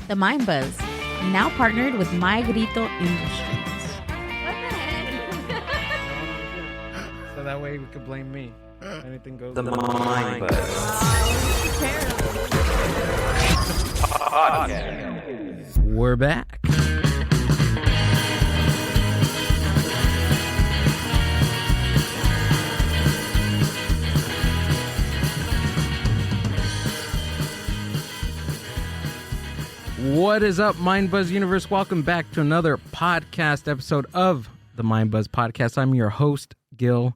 The Mind Buzz, now partnered with My Grito Industries. What the heck? So that way we could blame me. Anything goes. The Mind Buzz Podcast. We're back. What is up, Mind Buzz Universe? Welcome back to another podcast episode of the Mind Buzz Podcast. I'm your host, GILL,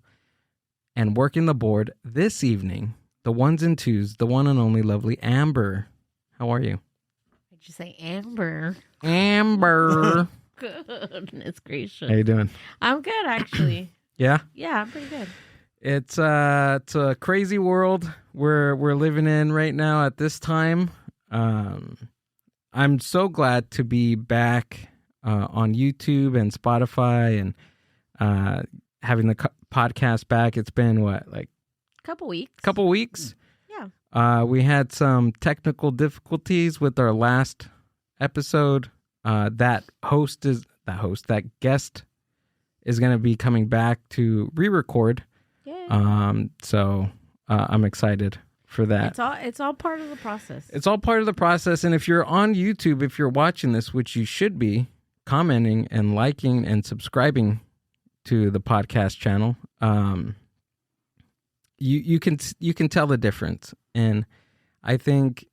and working the board this evening, the ones and twos, the one and only lovely Amber. How are you? Did you say Amber? Amber. Goodness gracious. How you doing? I'm good, actually. Yeah? Yeah, I'm pretty good. It's a crazy world we're living in right now at this time. I'm so glad to be back on YouTube and Spotify and having the podcast back. It's been like Couple weeks. couple weeks. Yeah. We had some technical difficulties with our last episode. That guest is going to be coming back to re-record. Yeah. So I'm excited for that. It's all part of the process. It's all part of the process. And if you're on YouTube, if you're watching this, which you should be, commenting and liking and subscribing to the podcast channel, you can tell the difference. And I think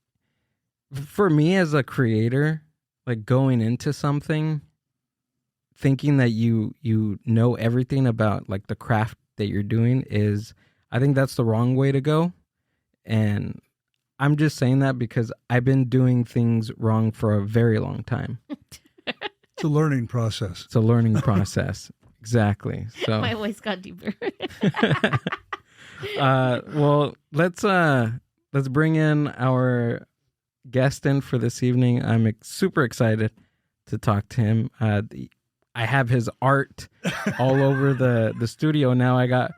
for me as a creator, like going into something, thinking that you know everything about like the craft that you're doing I think that's the wrong way to go. And I'm just saying that because I've been doing things wrong for a very long time. It's a learning process. It's a learning process. Exactly. So My voice got deeper. well, let's bring in our guest in for this evening. I'm super excited to talk to him. I have his art all over the studio now. I got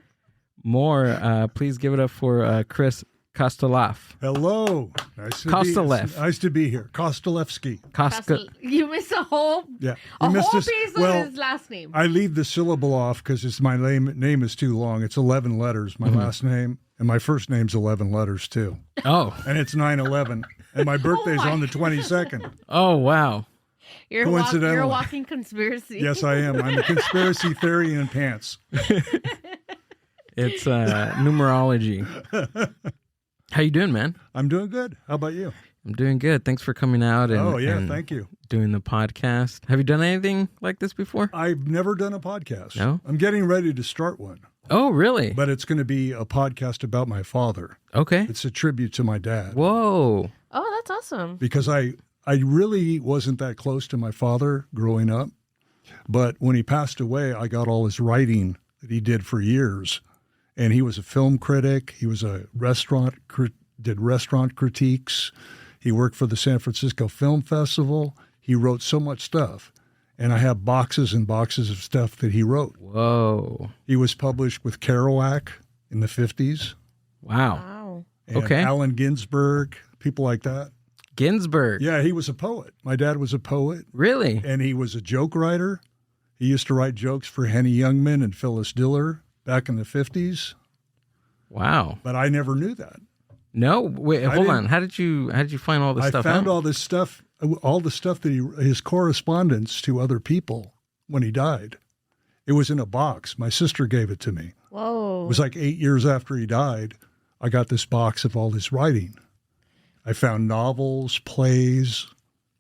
more. Please give it up for Chris Kostolefsky. Hello. Nice to be here. Kostolefsky. You missed a whole Yeah. a You missed whole this- piece well, of his last name. I leave the syllable off because it's my name is too long. It's 11 letters, my last name. And my first name's 11 letters, too. Oh. And it's 9/11. And my birthday's on the 22nd. Oh, wow. You're a coincidentally. walking conspiracy. Yes, I am. I'm a conspiracy theory in pants. It's numerology. How you doing, man? I'm doing good. How about you? I'm doing good. Thanks for coming out and Thank you. doing the podcast. Have you done anything like this before? I've never done a podcast. No? I'm getting ready to start one. Oh, really? But it's going to be a podcast about my father. Okay. It's a tribute to my dad. Whoa. Oh, that's awesome. Because I really wasn't that close to my father growing up. But when he passed away, I got all his writing that he did for years. And he was a film critic. He was a did restaurant critiques. He worked for the San Francisco Film Festival. He wrote so much stuff. And I have boxes and boxes of stuff that he wrote. Whoa. He was published with Kerouac in the 50s. Wow. Wow. And Okay. Allen Ginsberg, people like that. Ginsberg. Yeah, he was a poet. My dad was a poet. Really? And he was a joke writer. He used to write jokes for Henny Youngman and Phyllis Diller back in the 50s. Wow. But I never knew that. No, wait, hold on. How did you find all this stuff I found out? all the stuff that his correspondence to other people when he died. It was in a box. My sister gave it to me. Whoa. It was like 8 years after he died. I got this box of all his writing. I found novels, plays,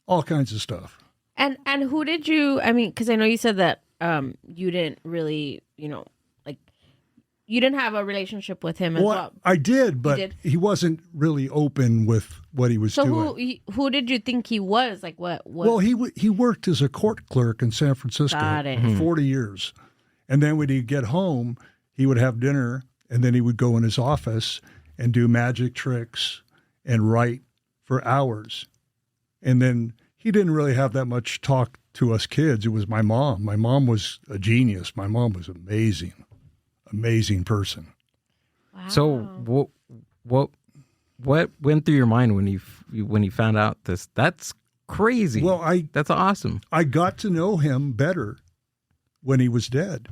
all kinds of stuff. And who did you? I mean, because I know you said that you didn't really, you didn't have a relationship with him as well. I did, but did? he wasn't really open with what he was So doing. who did you think he was? Like what? Well, he worked as a court clerk in San Francisco Got it. for 40 years. And then when he'd get home, he would have dinner, and then he would go in his office and do magic tricks and write for hours. And then he didn't really have that much talk to us kids. It was my mom. My mom was a genius. My mom was amazing person. Wow. So what went through your mind when you found out this? That's crazy. Well, that's awesome. I got to know him better when he was dead,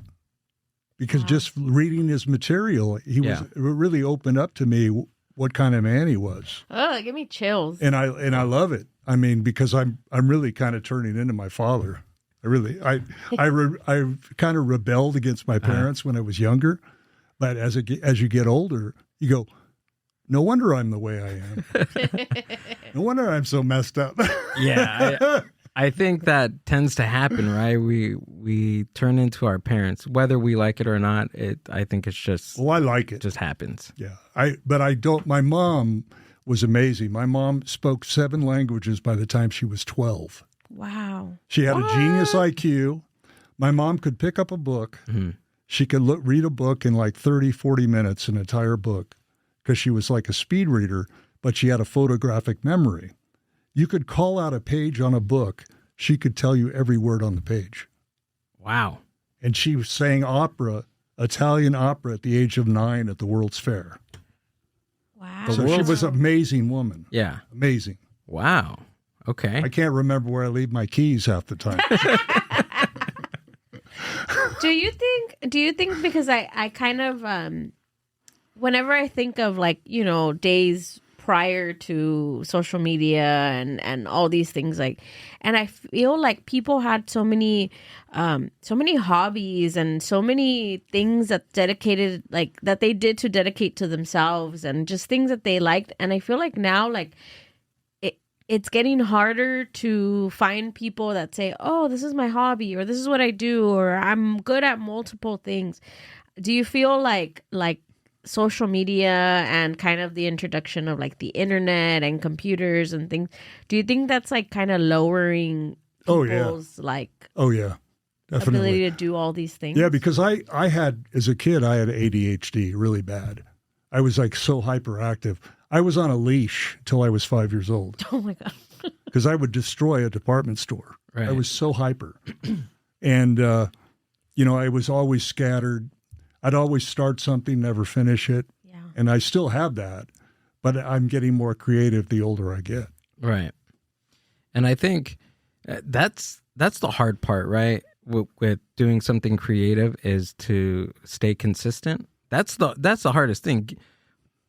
because just reading his material, he was it really opened up to me what kind of man he was. Oh, give me chills. And I love it. I mean, because I'm really kind of turning into my father. I kind of rebelled against my parents when I was younger, but as you get older, you go, no wonder I'm the way I am. No wonder I'm so messed up. Yeah, I think that tends to happen, right? We turn into our parents, whether we like it or not. I think it's just I like it. Just happens. Yeah, but I don't. My mom was amazing. My mom spoke 7 languages by the time she was 12. Wow. She had a genius IQ. My mom could pick up a book. Mm-hmm. She could read a book in like 30, 40 minutes, an entire book, because she was like a speed reader, but she had a photographic memory. You could call out a page on a book. She could tell you every word on the page. Wow. And she sang opera, Italian opera, at the age of 9 at the World's Fair. Wow. So she was an amazing woman. Yeah. Amazing. Wow. Okay. I can't remember where I leave my keys half the time. Do you think because I kind of whenever I think of like, days prior to social media and all these things, like, and I feel like people had so many hobbies and so many things that they did to dedicate to themselves, and just things that they liked. And I feel like now, like, it's getting harder to find people that say, oh, this is my hobby, or this is what I do, or I'm good at multiple things. Do you feel like social media and kind of the introduction of like the internet and computers and things, do you think that's like kind of lowering people's definitely ability to do all these things? Yeah, because I had, as a kid, I had ADHD really bad. I was like so hyperactive. I was on a leash till I was 5 years old. Oh my God. Because I would destroy a department store. Right. I was so hyper. And, I was always scattered. I'd always start something, never finish it. Yeah. And I still have that, but I'm getting more creative the older I get. Right. And I think that's the hard part, right? With doing something creative is to stay consistent. That's the hardest thing.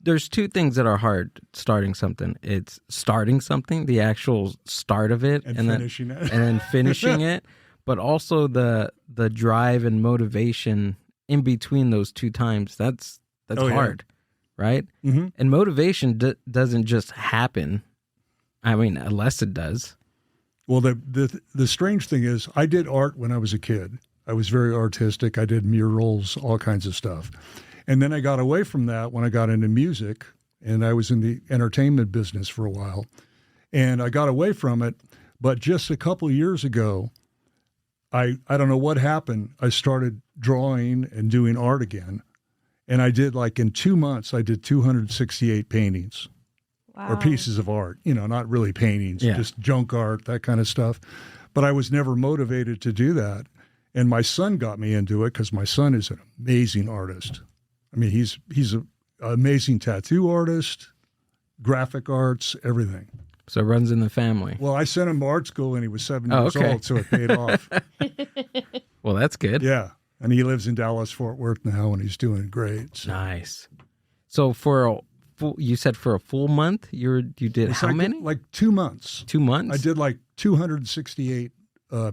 There's 2 things that are hard starting something. It's starting something, the actual start of it, and finishing it. And then finishing it, but also the drive and motivation in between those 2 times. That's hard, right? Mm-hmm. And motivation doesn't just happen. I mean, unless it does. Well, the strange thing is, I did art when I was a kid. I was very artistic. I did murals, all kinds of stuff. And then I got away from that when I got into music, and I was in the entertainment business for a while. And I got away from it, but just a couple of years ago, I don't know what happened. I started drawing and doing art again. And I did, like, in 2 months, I did 268 paintings. Wow. Or pieces of art, not really paintings, just junk art, that kind of stuff. But I was never motivated to do that. And my son got me into it because my son is an amazing artist. I mean, he's an amazing tattoo artist, graphic arts, everything. So it runs in the family. Well, I sent him to art school when he was 7 years old, so it paid off. Well, that's good. Yeah. And he lives in Dallas-Fort Worth now, and he's doing great. So. Nice. So you said for a full month, you did how many? Like 2 months. 2 months? I did like 268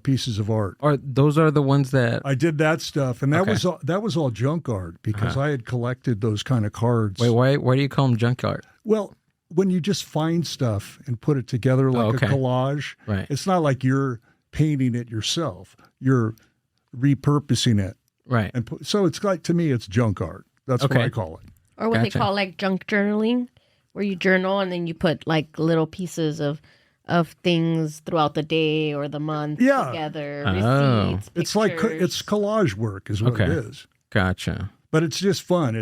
pieces of art. Those are the ones that I did that stuff, and that was all junk art because I had collected those kind of cards. Wait, why do you call them junk art? Well, when you just find stuff and put it together like a collage, right. It's not like you're painting it yourself. You're repurposing it. Right. And so it's like, to me, it's junk art. That's what I call it. Or what they call like junk journaling, where you journal and then you put like little pieces of things throughout the day or the month together. Receipts, it's like it's collage work is what it is. Gotcha. But it's just fun.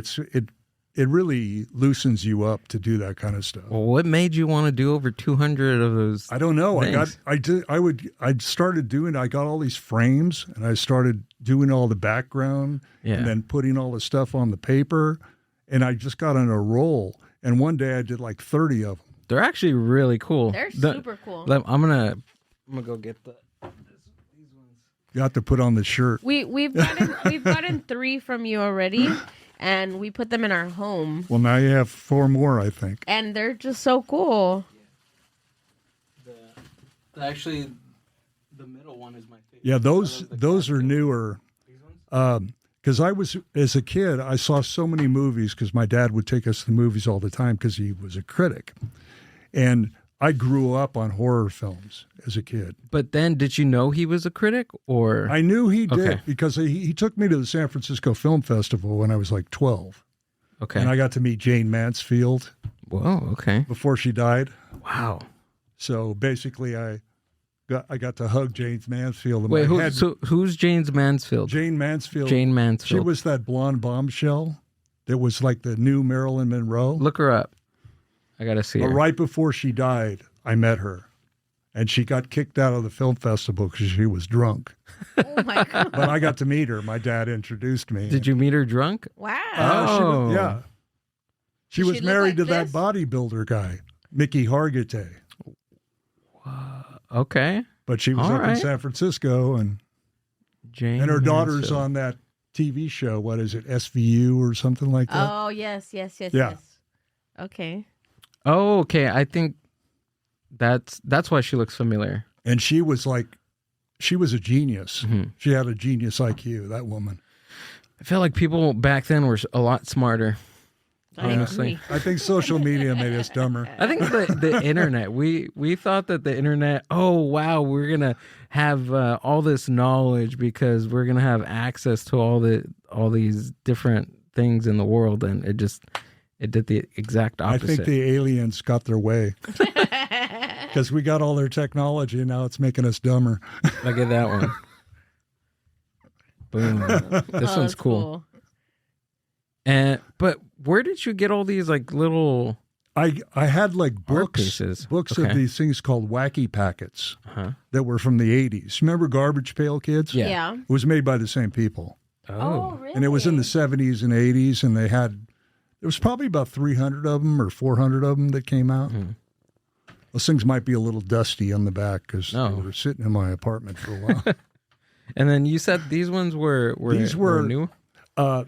It really loosens you up to do that kind of stuff. Well, what made you want to do over 200 of those? I don't know. Things? I got all these frames and I started doing all the background and then putting all the stuff on the paper, and I just got on a roll. And one day I did like 30 of them. They're actually really cool. They're super cool. I'm gonna go get these ones. You have to put on the shirt. We've gotten 3 from you already, and we put them in our home. Well, now you have 4 more, I think. And they're just so cool. Actually, the middle one is my favorite. Yeah, those are newer. Because as a kid, I saw so many movies because my dad would take us to the movies all the time because he was a critic. And I grew up on horror films as a kid. But then, did you know he was a critic, or I knew he did Okay. because he took me to the San Francisco Film Festival when I was like 12. okay? And I got to meet Jane Mansfield Whoa, okay, before she died. wow. So basically, I got to hug Jane Mansfield. And Wait, my head- who's James Mansfield? Jane Mansfield. Jane She Mansfield. was that blonde bombshell that was like the new Marilyn Monroe. Look her up. I gotta see But her. right before she died, I met her. And she got kicked out of the film festival because she was drunk. Oh my god! But I got to meet her. My dad introduced me. Did you meet her drunk? Wow. Oh. Yeah. She Does was she look married like to that this? bodybuilder guy, Mickey Hargitay. Okay. But she was All up in right. San Francisco, and Jane. her daughter's Mansfield. on that TV show. What is it, SVU or something like that? Oh yes. Yeah. Okay. Oh, okay. I think that's why she looks familiar. And she was a genius. Mhm. She had a genius IQ, that woman. I feel like people back then were a lot smarter. I Honestly. agree. I think social media made us dumber. I think the internet. We thought that the internet. Oh wow, we're gonna have all this knowledge because we're gonna have access to all these different things in the world, and it did the exact I opposite. think the aliens got their way because we got all their technology and now it's making us dumber. Look at that one. Boom. This Oh, one's that's cool. But where did you get all these like little? I had like Art books pieces. of Okay. these things called wacky packets Huh? that were from the 80s. Remember Garbage Pail Kids? Yeah. Yeah. It was made by the same people. Oh, really? And it was in the 70s and 80s, and there was probably about 300 of them or 400 of them that came out. Hmm. Those things might be a little dusty on the back because No. they were sitting in my apartment for a while. And then you said these ones were These were- new.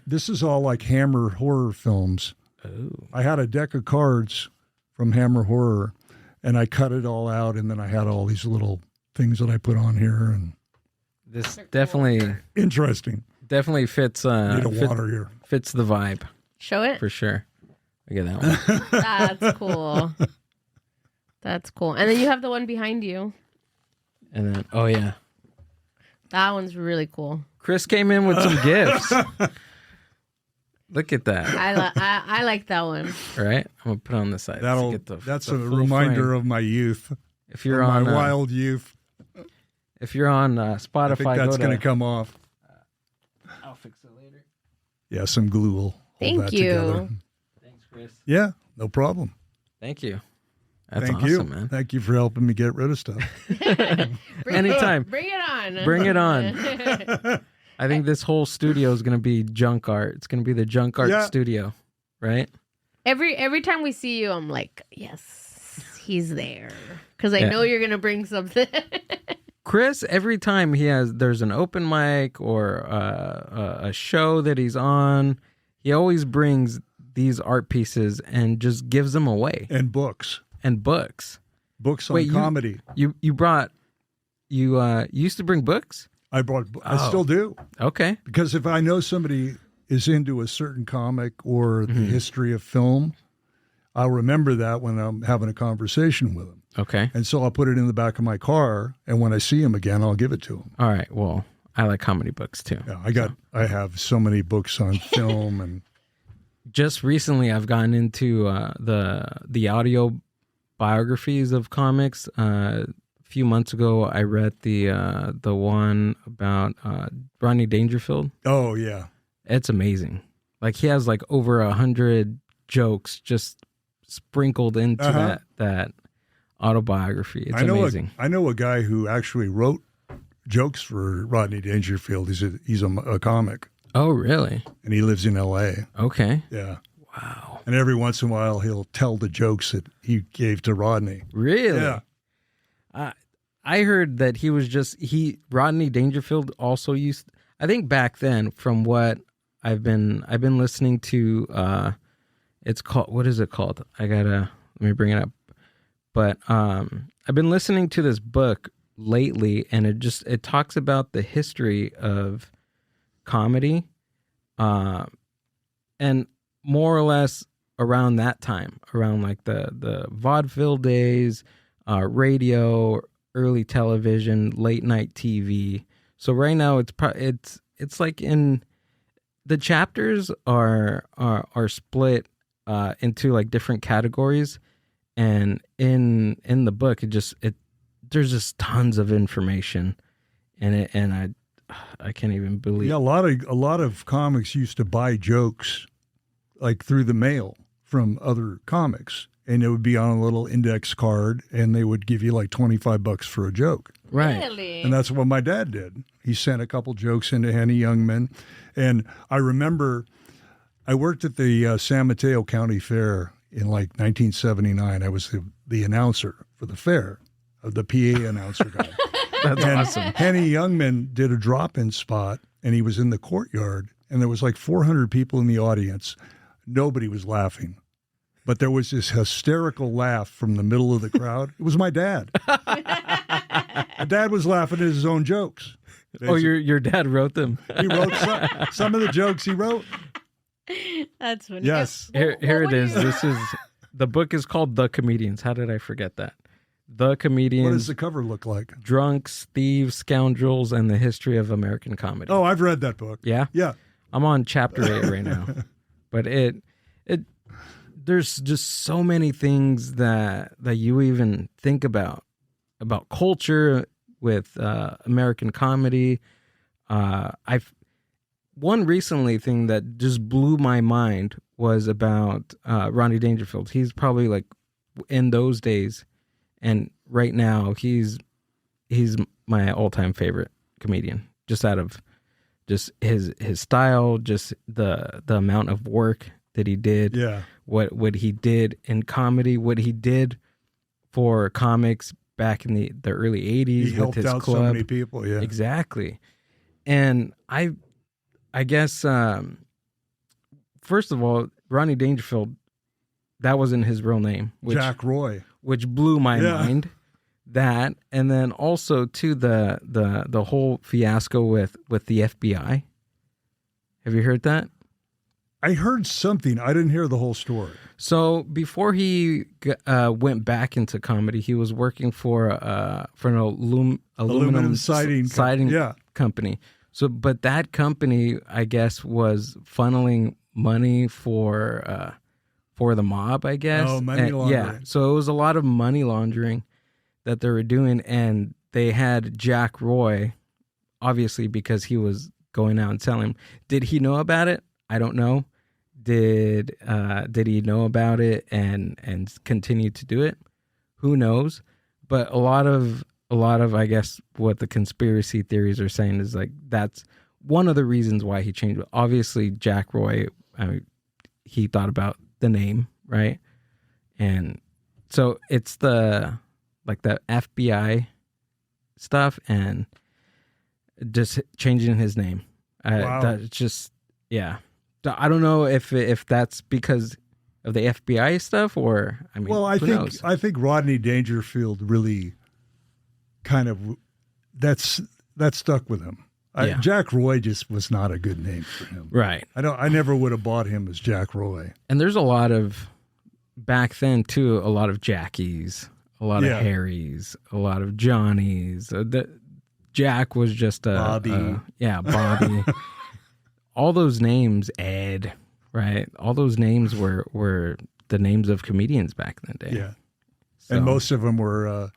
This is all like Hammer horror films. Oh. I had a deck of cards from Hammer Horror, and I cut it all out, and then I had all these little things that I put on here, and This definitely fits. need a water here. Fits the vibe Show it. for sure. Look at that one. That's cool. That's cool. And then you have the one behind you. And then, oh yeah, That one's really cool. Chris came in with some gifts. Look at that. I like that one. All right, I'm gonna put it on the side. That's a reminder of my youth, if you're of my on wild youth. if you're on I Spotify, think that's go going to to. come off. I'll fix it later. Yeah, some glue will hold Thank that you. together. Thanks, Chris. Yeah, no problem. Thank you. That's Thank awesome, you. man. Thank you for helping me get rid of stuff. Anytime. Bring it on. Bring it on. I think this whole studio is going to be junk art. It's going to be the junk art Yeah. studio, right? Every time we see you, I'm like, yes, he's there. Because I Yeah. know you're going to bring something. Chris, every time there's an open mic or a show that he's on, he always brings these art pieces and just gives them away. And books. And books. Books on Wait, comedy. You used to bring books? I Oh. still do. Okay. Because if I know somebody is into a certain comic or the history of film, I'll remember that when I'm having a conversation with them. Okay. And so I'll put it in the back of my car, and when I see him again, I'll give it to him. All right. Well, I like comedy books too. Yeah, I have so many books on film, and Just recently, I've gotten into the audio biographies of comics. A few months ago, I read the one about Rodney Dangerfield. oh yeah, It's amazing. Like he has like over 100 jokes just sprinkled into that autobiography. It's amazing. I know a guy who actually wrote jokes for Rodney Dangerfield. He's a comic, Oh, really? and he lives in L.A. Okay. Yeah, Wow. And every once in a while, he'll tell the jokes that he gave to Rodney. Really? Yeah. I heard that Rodney Dangerfield also used, I think back then, from what I've been listening to, it's called, what is it called? Let me bring it up. But I've been listening to this book lately, and it talks about the history of comedy, and more or less around that time, around like the vaudeville days, radio, early television, late night TV. So right now it's like in the chapters are split into like different categories, and in the book there's just tons of information in it, and I can't even believe. Yeah, a lot of comics used to buy jokes like through the mail from other comics, and it would be on a little index card, and they would give you like $25 for a joke. Right. Really? And that's what my dad did. He sent a couple jokes into Henny Youngman. And I remember I worked at the San Mateo County Fair in like 1979. I was the announcer for the fair, the PA announcer guy. That's And awesome. Henny Youngman did a drop-in spot, and he was in the courtyard, and there was like 400 people in the audience. Nobody was laughing. But there was this hysterical laugh from the middle of the crowd. It was my dad. My dad was laughing at his own jokes. Oh, your dad wrote them. He wrote some of the jokes he wrote. That's funny. Yes. Here What it is. do you- This is the book is called The Comedians. How did I forget that? The Comedians. What does the cover look like? Drunks, Thieves, Scoundrels, and the History of American Comedy. Oh, I've read that book. Yeah? Yeah. I'm on chapter 8 right now. But there's just so many things that you even think about culture with American comedy. One recently thing that just blew my mind was about Rodney Dangerfield. He's probably like in those days, and right now he's my all-time favorite comedian, just out of just his style, just the amount of work that he did, Yeah. what he did in comedy, what he did for comics back in the early 80s He with helped his out club. so many people. Yeah. Exactly. And I guess first of all, Rodney Dangerfield, that wasn't his real name, Jack Roy. which blew my Yeah. mind. That, and then also to the whole fiasco with the FBI. Have you heard that? I heard something. I didn't hear the whole story. So before he went back into comedy, he was working for an aluminum siding yeah. company. So, but that company, I guess, was funneling money for the mob, I guess. Oh, money laundering. Yeah. So it was a lot of money laundering that they were doing, and they had Jack Roy, obviously, because he was going out and telling him. Did he know about it? I don't know. Did he know about it and continue to do it? Who knows? But a lot of I guess what the conspiracy theories are saying is like that's one of the reasons why he changed. Obviously, Jack Roy, he thought about the name, right? And so it's the FBI stuff and just changing his name. Wow. That's just, yeah. I don't know if that's because of the FBI stuff or, I mean, Well, who knows? I think Rodney Dangerfield really kind of that stuck with him. Yeah. Jack Roy just was not a good name for him. Right. I never would have bought him as Jack Roy. And there's a lot of, back then too, a lot of Jackies, a lot Yeah. of Harrys, a lot of Johnnies. Jack was just a Bobby. Bobby. All those names, Ed, right? All those names were the names of comedians back in the day. Yeah. So, And most of them were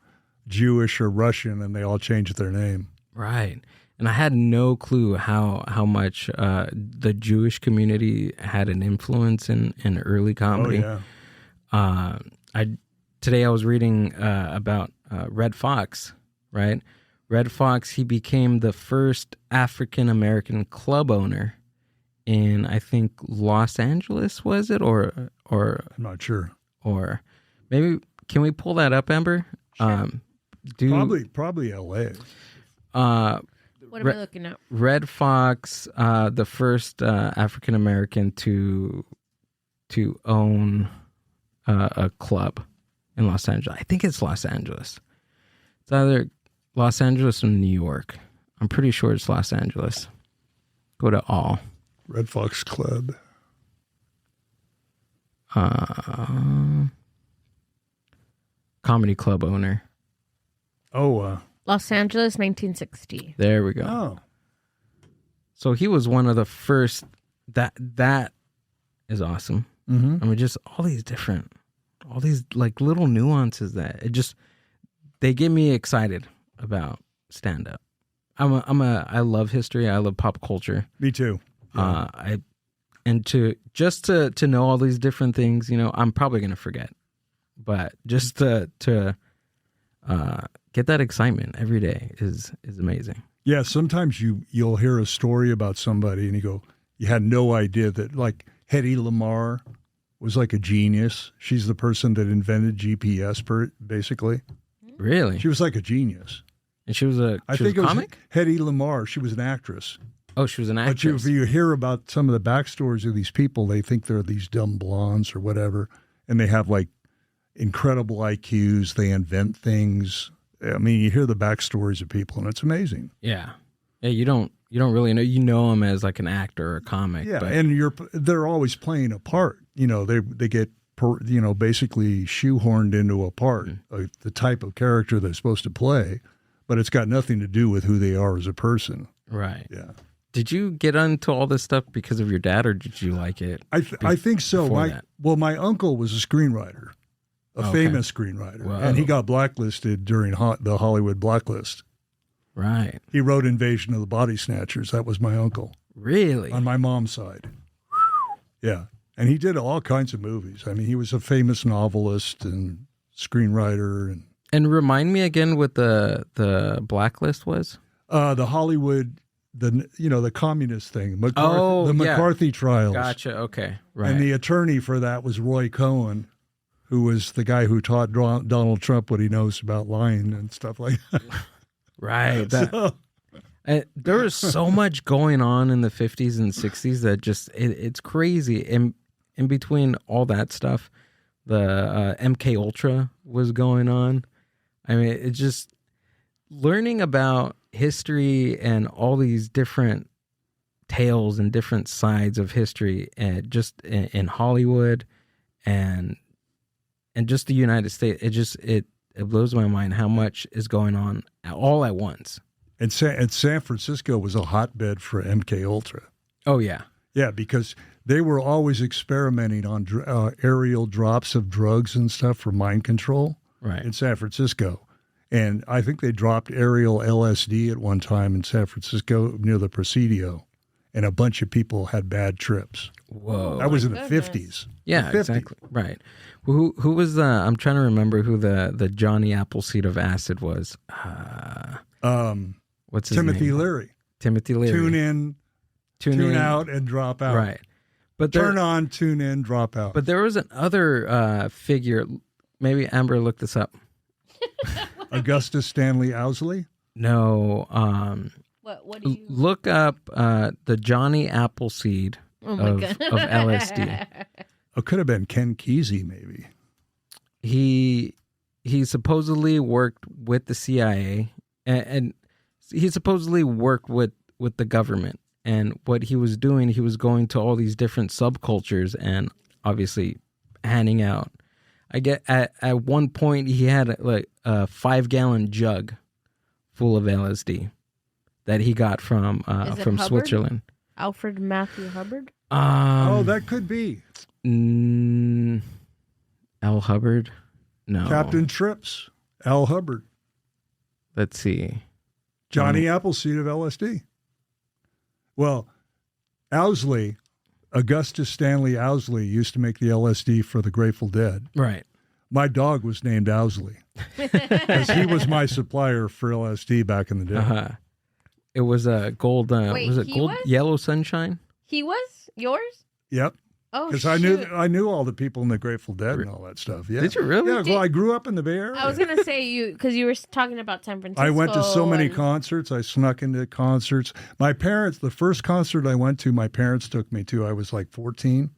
Jewish or Russian, and they all changed their name. right. And I had no clue how much the Jewish community had an influence in early comedy. Oh, yeah. Today I was reading about Red Fox, right? Red Fox, he became the first African American club owner in, I think, Los Angeles, was it? Or I'm not sure. or maybe, can we pull that up, Amber? Sure. Probably L.A. What am I looking at? Red Fox, the first African American to own a club in Los Angeles. I think it's Los Angeles. It's either Los Angeles or New York. I'm pretty sure it's Los Angeles. Go to all. Red Fox Club. Comedy club owner. Oh, Los Angeles, 1960. There we go. oh, So he was one of the first. That is awesome. mm-hmm. I mean, just all these like little nuances that they get me excited about stand up. I love history. I love pop culture. Me too. Yeah. To know all these different things, I'm probably gonna forget, but just to get that excitement every day is amazing. Yeah, sometimes you'll hear a story about somebody and you had no idea that, like, Hedy Lamarr was like a genius. She's the person that invented GPS, basically. Really? She was like a genius. And she was a I she think was it a comic? was Hedy Lamarr. She was an actress. Oh, she was an actress. But if you hear about some of the backstories of these people, they think they're these dumb blondes or whatever, and they have like incredible IQs. They invent things. I mean, you hear the backstories of people, and it's amazing. Yeah. You don't really know. You know them as like an actor or a comic. Yeah, but and they're always playing a part. They get basically shoehorned into a part, the type of character they're supposed to play, but it's got nothing to do with who they are as a person. right. Yeah. Did you get into all this stuff because of your dad, or did you like it? I think so. before that? My uncle was a screenwriter, a famous screenwriter, Whoa. and he got blacklisted during the Hollywood blacklist. Right. He wrote Invasion of the Body Snatchers. That was my uncle Really? on my mom's side. Yeah, and he did all kinds of movies. I mean, he was a famous novelist and screenwriter, And remind me again what the blacklist was. the Hollywood. The communist thing, the yeah. McCarthy trials. Gotcha. Okay. Right. And the attorney for that was Roy Cohen, who was the guy who taught Donald Trump what he knows about lying and stuff like that. right. So, There was so much going on in the 50s and 60s that just it's crazy. In between all that stuff, the MK Ultra was going on. I mean, it's just learning about history and all these different tales and different sides of history, and just in Hollywood and just the United States. It blows my mind how much is going on all at once. and San Francisco was a hotbed for MK Ultra. Oh yeah. Yeah, because they were always experimenting on aerial drops of drugs and stuff for mind control Right. in San Francisco. And I think they dropped aerial LSD at one time in San Francisco near the Presidio, and a bunch of people had bad trips. Whoa. That was in the goodness. 50s. Yeah, The 50s. exactly. Right. Who was the? I'm trying to remember who the Johnny Appleseed of acid was. What's his Timothy name? Leary. Timothy Leary. Tune in, tune out, and drop out. Right. But Turn on, tune in, drop out. But there was another figure. Maybe Amber looked this up. Augustus Stanley Owsley? No. What do you? Look up the Johnny Appleseed Oh my of God. LSD. It could have been Ken Kesey, maybe. He supposedly worked with the CIA, and he supposedly worked with the government. And what he was doing, he was going to all these different subcultures and obviously handing out. I get at one point he had like a 5-gallon jug full of LSD that he got from Hubbard? Switzerland. Alfred Matthew Hubbard. That could be. L. Hubbard? No. Captain Trips, Al Hubbard. Let's see. Johnny Appleseed of LSD. Well, Owsley, Augustus Stanley Owsley, used to make the LSD for the Grateful Dead. Right. My dog was named Owsley because he was my supplier for LSD back in the day. It was a gold. Wait, was it he gold? was? Yellow Sunshine? He was yours? Yep. Oh, Because shoot. I knew all the people in the Grateful Dead and all that stuff. Yeah. Did you really? Yeah. Well, I grew up in the Bay Area. I was gonna say because you were talking about San Francisco. I went to so many and- concerts. I snuck into concerts. My parents, the first concert I went to, my parents took me to. I was like 14,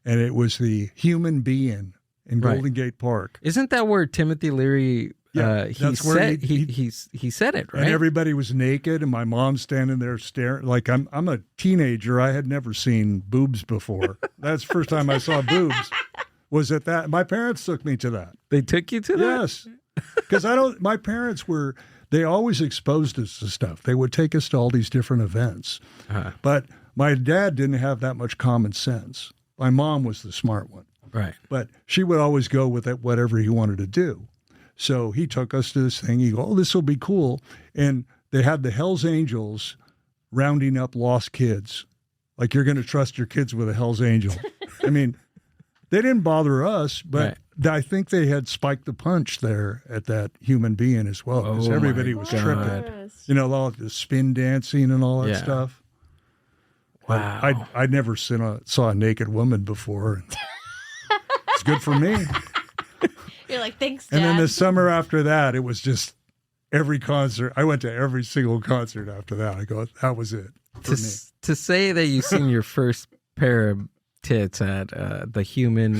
and it was the Human Being in Right. Golden Gate Park. Isn't that where Timothy Leary? Yeah, he that's where said he said it, right? And everybody was naked, and my mom's standing there staring. Like I'm a teenager. I had never seen boobs before. That's the first time I saw boobs. Was at that. My parents took me to that. They took you to that. Yes, because I don't. My parents were. They always exposed us to stuff. They would take us to all these different events. Uh-huh. But my dad didn't have that much common sense. My mom was the smart one. Right. But she would always go with it, whatever he wanted to do. So he took us to this thing. He go, oh, this will be cool. And they had the Hells Angels rounding up lost kids. Like you're going to trust your kids with a Hells Angel. I mean, they didn't bother us, but I think they had spiked the punch there at that Human Being as well. Because Oh, everybody my was God. tripping. You know, all the spin dancing and all that Yeah. stuff. Wow. I'd never saw a naked woman before. It's good for me. You're like, thanks, Dad. And then the summer after that, it was just every concert. I went to every single concert after that. I go, that was it for me. To say that you seen your first pair of tits at the Human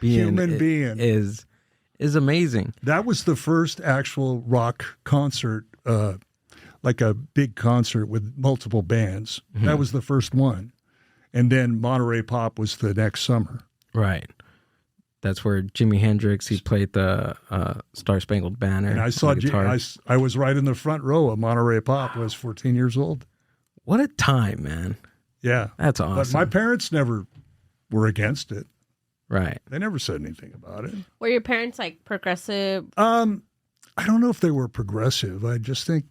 Being, Human Being. is amazing. That was the first actual rock concert, like a big concert with multiple bands. Mm-hmm. That was the first one. And then Monterey Pop was the next summer. Right. That's where Jimi Hendrix, he played the Star Spangled Banner. And I saw, on the guitar. I was right in the front row of Monterey Pop. I was 14 years old. What a time, man. Yeah. That's But awesome. my parents never were against it. Right. They never said anything about it. Were your parents like progressive? I don't know if they were progressive. I just think,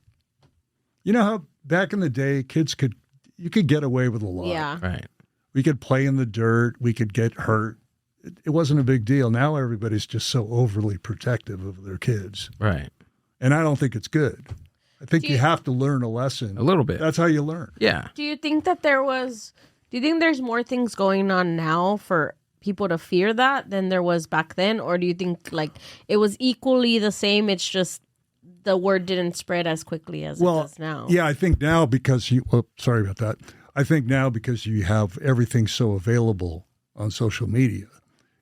you know how back in the day, you could get away with a lot. Yeah. Right. We could play in the dirt. We could get hurt. It wasn't a big deal. Now everybody's just so overly protective of their kids. Right. And I don't think it's good. I think Do you you- have to learn a lesson. A little bit. That's how you learn. Yeah. Do you think that do you think there's more things going on now for people to fear that than there was back then? Or do you think like it was equally the same? It's just the word didn't spread as quickly as it does now. Yeah, I think now because sorry about that. I think now because you have everything so available on social media,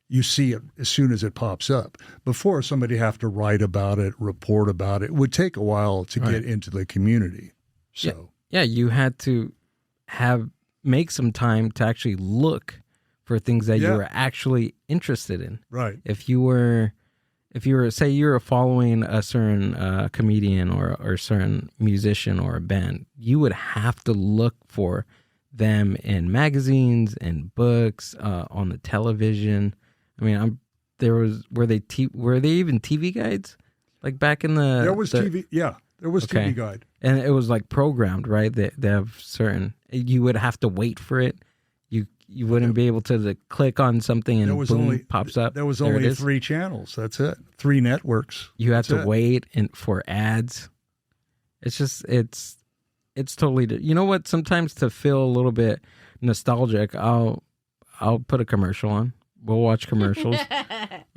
you see it as soon as it pops up. Before, somebody have to write about it, report about it. It would take a while to get into the community. So Yeah, you had to make some time to actually look for things that you Yeah. were actually interested in. right. If you were say you're following a certain comedian or a certain musician or a band, you would have to look for them in magazines and books, on the television. I mean, were they even TV guides like back in the There was TV. Yeah, there was Okay. TV Guide. and it was like programmed, right? They have certain. You would have to wait for it. You wouldn't be able to click on something and There was boom, only pops up. There was There it only is. 3 channels. That's it. 3 networks. You have That's to it. wait for ads. It's just it's totally. You know what? Sometimes to feel a little bit nostalgic, I'll put a commercial on. We'll watch commercials.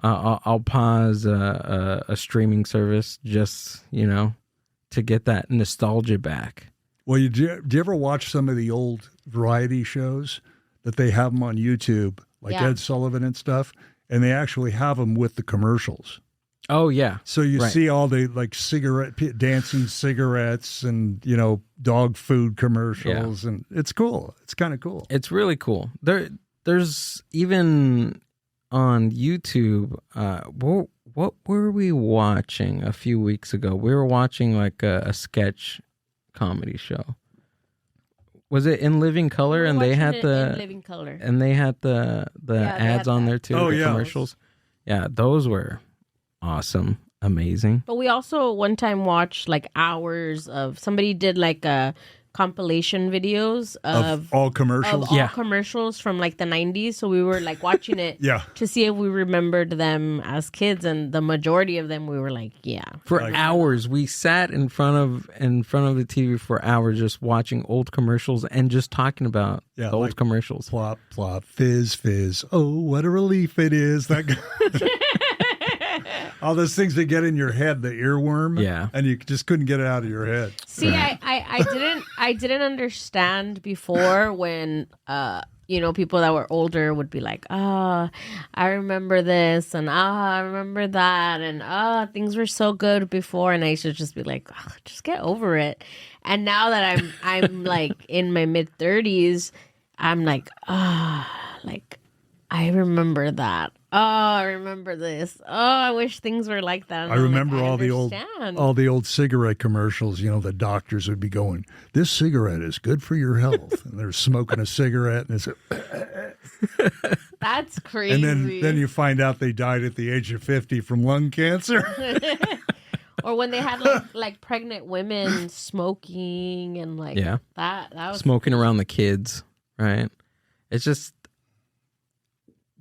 I'll pause a streaming service just to get that nostalgia back. Well, do you ever watch some of the old variety shows that they have them on YouTube, like Yeah. Ed Sullivan and stuff, and they actually have them with the commercials. Oh yeah, So you Right. see all the like dancing cigarettes and dog food commercials, and it's cool. It's kind of cool. it's really cool. There's even on YouTube. What were we watching a few weeks ago? We were watching like a sketch comedy show. Was it In Living Color? And they had the Living Color. and they had the they ads had on that. there too. Oh, the yeah. commercials. Yeah, those were awesome, amazing. But we also one time watched like hours of somebody did like a compilation videos of all commercials. of all commercials from like the 90s. So we were like watching it Yeah. to see if we remembered them as kids, and the majority of them we were like, yeah. For hours, we sat in front of the TV for hours just watching old commercials and just talking about the old commercials. Plop, plop, fizz, fizz. Oh, what a relief it is. That all those things that get in your head, the earworm. Yeah. And you just couldn't get it out of your head. See, I didn't understand before when people that were older would be like, I remember this and I remember that and things were so good before, and I should just be like, just get over it. And now that I'm like in my mid-30s, I'm like, like I remember that. Oh, I remember this. Oh, I wish things were like that. And I remember like, all the old cigarette commercials. The doctors would be going, "This cigarette is good for your health," and they're smoking a cigarette, and it's that's crazy. and then you find out they died at the age of 50 from lung cancer. Or when they had like pregnant women smoking and like that was smoking around the kids, right? It's just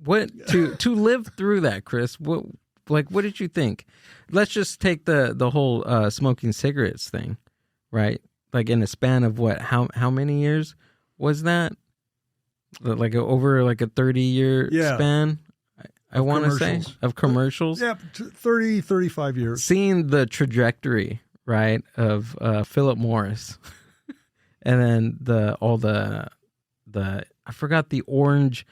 what to live through that, Chris. What did you think? Let's just take the whole smoking cigarettes thing, right? Like in a span of how many years was that? Like over like a 30-year span, I want to say, of commercials. Yeah, 30, 35 years. Seeing the trajectory, right, of Philip Morris, and then all the I forgot the orange.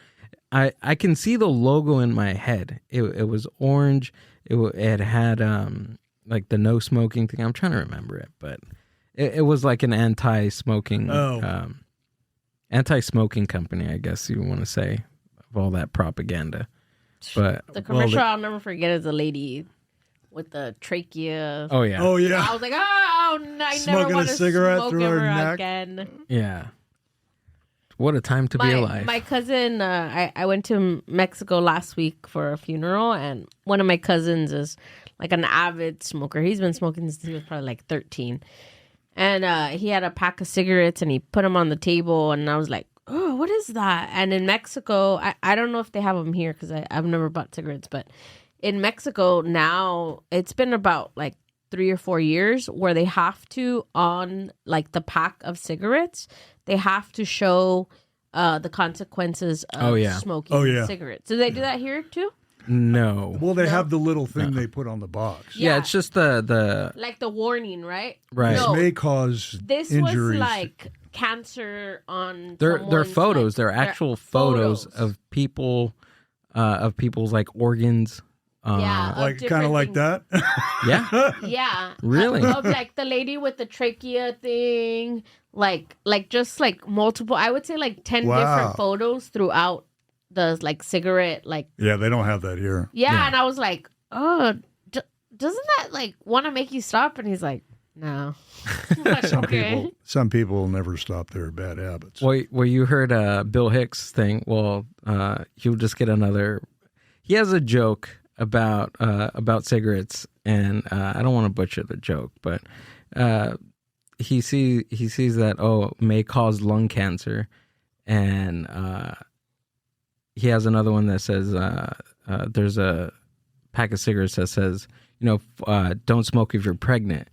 I can see the logo in my head. It was orange. It had like the no smoking thing. I'm trying to remember it, but it was like an anti-smoking company, I guess you want to say, of all that propaganda. But the commercial I'll never forget is the lady with the trachea. Oh yeah. I was like, I never want to smoke through her ever neck. again. Yeah. What a time to be alive. My cousin, I went to Mexico last week for a funeral, and one of my cousins is like an avid smoker. He's been smoking since he was probably like 13. And he had a pack of cigarettes, and he put them on the table, and I was like, oh, what is that? And in Mexico, I don't know if they have them here because I've never bought cigarettes, but in Mexico now, it's been about like 3 or 4 years where they have to, on like the pack of cigarettes, they have to show the consequences of smoking cigarettes. Do they do that here too? No. Well, they have the little thing they put on the box. Yeah, it's just the like the warning, right? Right. This may cause this injuries. was like cancer on. They're photos. They're actual photos of people, of people's like organs. Like kind of like that. Yeah. Yeah. Really? Of like the lady with the trachea thing, like just like multiple. I would say like 10 different photos throughout the like cigarette like. Yeah, they don't have that here. Yeah, and I was like, oh, doesn't that like want to make you stop? And he's like, no. Like, Some people will never stop their bad habits. Well, you heard Bill Hicks' thing. Well, he'll just get another. He has a joke about cigarettes, and I don't want to butcher the joke, but he sees that may cause lung cancer, and he has another one that says there's a pack of cigarettes that says don't smoke if you're pregnant,